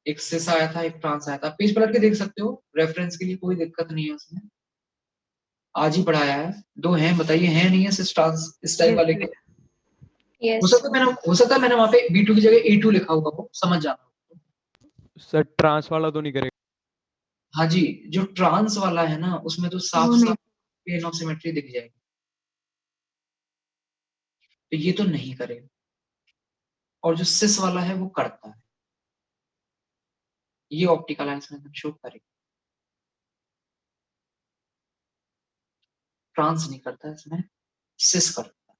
एक सिस आया था, एक ट्रांस आया था। पेज पलट के देख सकते हो, रेफरेंस के लिए कोई दिक्कत नहीं है उसमें। आज ही पढ़ाया है। 2 हैं, बताइए हैं नहीं है सिस ट्रांस इस टाइप वाले के? हो सकता है मैंने वहां पे B2 की जगह A2 लिखा होगा, वो समझ जाना। सर ट्रांस वाला तो नहीं करेगा? हाँ जी, जो ट्रांस वाला है ना उसमें तो साफ साफ प्लेन ऑफ सिमेट्री दिख जाएगी, तो ये तो नहीं करेगा। और जो सिस वाला है वो करता है, ये ऑप्टिकल आइंस में शो करेगा। ट्रांस नहीं करता, इसमें सिस करता है।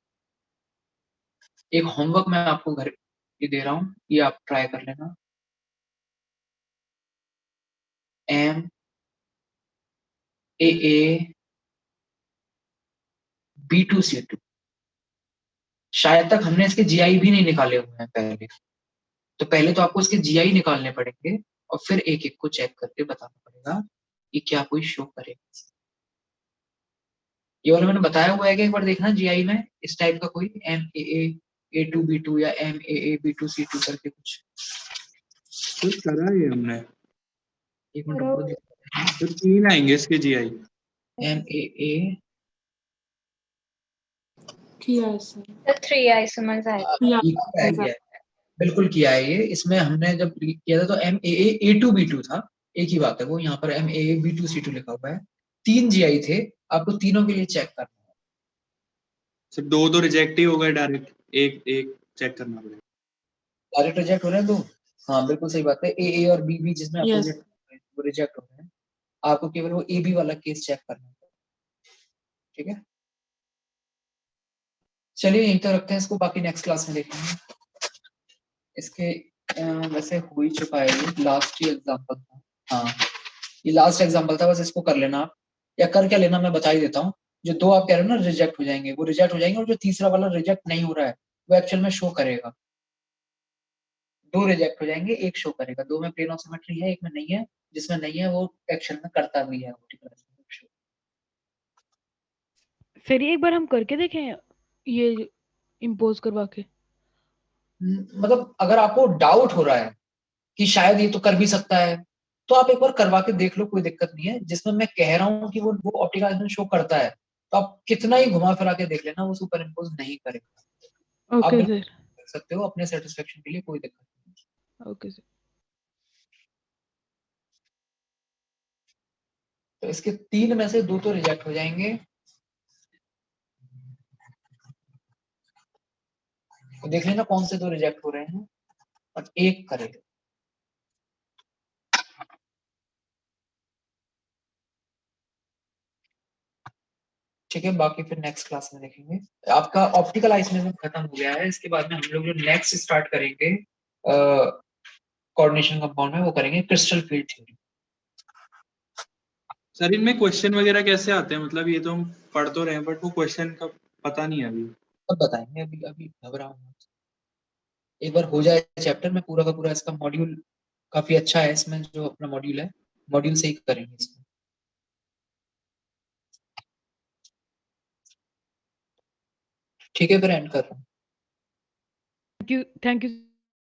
एक होमवर्क मैं आपको घर ये दे रहा हूँ, ये आप ट्राई कर लेना। एम ए B2C2, शायद तक हमने इसके जीआई भी नहीं निकाले हुए हैं पहले, तो पहले तो आपको इसके जीआई निकालने पड़ेंगे और फिर एक एक को चेक करके बताना पड़ेगा कि क्या कोई शो करेगा। ये वाला मैंने बताया हुआ है कि एक बार देखना जीआई में इस टाइप का कोई MAA A2B2 या MAA B2C2 करके कुछ। तो करा है हमने। एक मिनट रुको, तो 3 आएंगे इसके जीआई। MAA किया है सर। 3 आई समझ आया। किया है, बिल्कुल किया है ये। इसमें हमने जब किया था तो MAA A2B2 था, एक ही बात है वो। यहाँ पर MAA B2C2 लिखा हुआ है। 3 जीआई थे, आपको तीनों के लिए चेक करना है। सर 2 तो रिजेक्ट ही हो गए डायरेक्ट, एक चेक करना पड़ेगा। डायरेक्ट रिजेक्ट हो रहे हैं 2? हाँ बिल्कुल सही बात है। AA और BB जिसमें अपोजिट वो रिजेक्ट हो रहे हैं, आपको केवल वो AB वाला केस चेक करना है। ठीक है, चलिए यहीं तो रखते हैं इसको, बाकी नेक्स्ट क्लास में देखेंगे। इसके वैसे हो ही चुका है, ये लास्ट ही एग्जांपल था। हाँ ये लास्ट एग्जांपल था, बस इसको कर लेना आप, या कर क्या लेना मैं बता ही देता हूँ। जो 2 आप कह रहे हो ना रिजेक्ट हो जाएंगे, वो रिजेक्ट हो जाएंगे, और जो तीसरा वाला रिजेक्ट नहीं हो रहा है वो एक्चुअल में शो करेगा। 2 रिजेक्ट हो जाएंगे, 1 शो करेगा। 2 में प्लेन ऑफ सिमेट्री है, 1 में नहीं है। जिसमें नहीं है वो एक्चुअल में करता भी है। फिर एक बार हम करके देखें ये इम्पोज करवा के। मतलब अगर आपको डाउट हो रहा है कि शायद ये तो कर भी सकता है, तो आप एक बार करवा के देख लो, कोई दिक्कत नहीं है। जिसमें मैं कह रहा हूँ कि वो ऑप्टिकल शो करता है, तो आप कितना ही घुमा फिरा के देख लेना, वो सुपर इम्पोज नहीं करेगा। आप ओके बिल्कुल सर। कर सकते हो अपने सेटिस्फेक्शन के लिए, कोई दिक्कत नहीं। Okay sir. तो इसके 3 में से 2 तो रिजेक्ट हो जाएंगे, तो देख लेना कौन से 2 रिजेक्ट हो रहे हैं और 1 करेगा। ठीक है, बाकी फिर नेक्स्ट क्लास में देखेंगे। आपका ऑप्टिकल आइसोमेरिज्म खत्म हो गया है। इसके बाद में हम लोग जो नेक्स्ट स्टार्ट करेंगे कोऑर्डिनेशन कंपाउंड में, वो करेंगे क्रिस्टल फील्ड थ्योरी। सर इनमें क्वेश्चन वगैरह कैसे आते हैं? मतलब ये तो हम पढ़ तो रहे हैं बट वो क्वेश्चन का पता नहीं है अभी। अब बताएंगे, अभी अभी घबराओ मत। एक बार हो जाए चैप्टर में पूरा का पूरा, इसका मॉड्यूल काफी अच्छा है। इसमें जो अपना मॉड्यूल है, मॉड्यूल से ही करेंगे इसमें। ठीक है, फिर एंड कर रहा हूँ। Thank you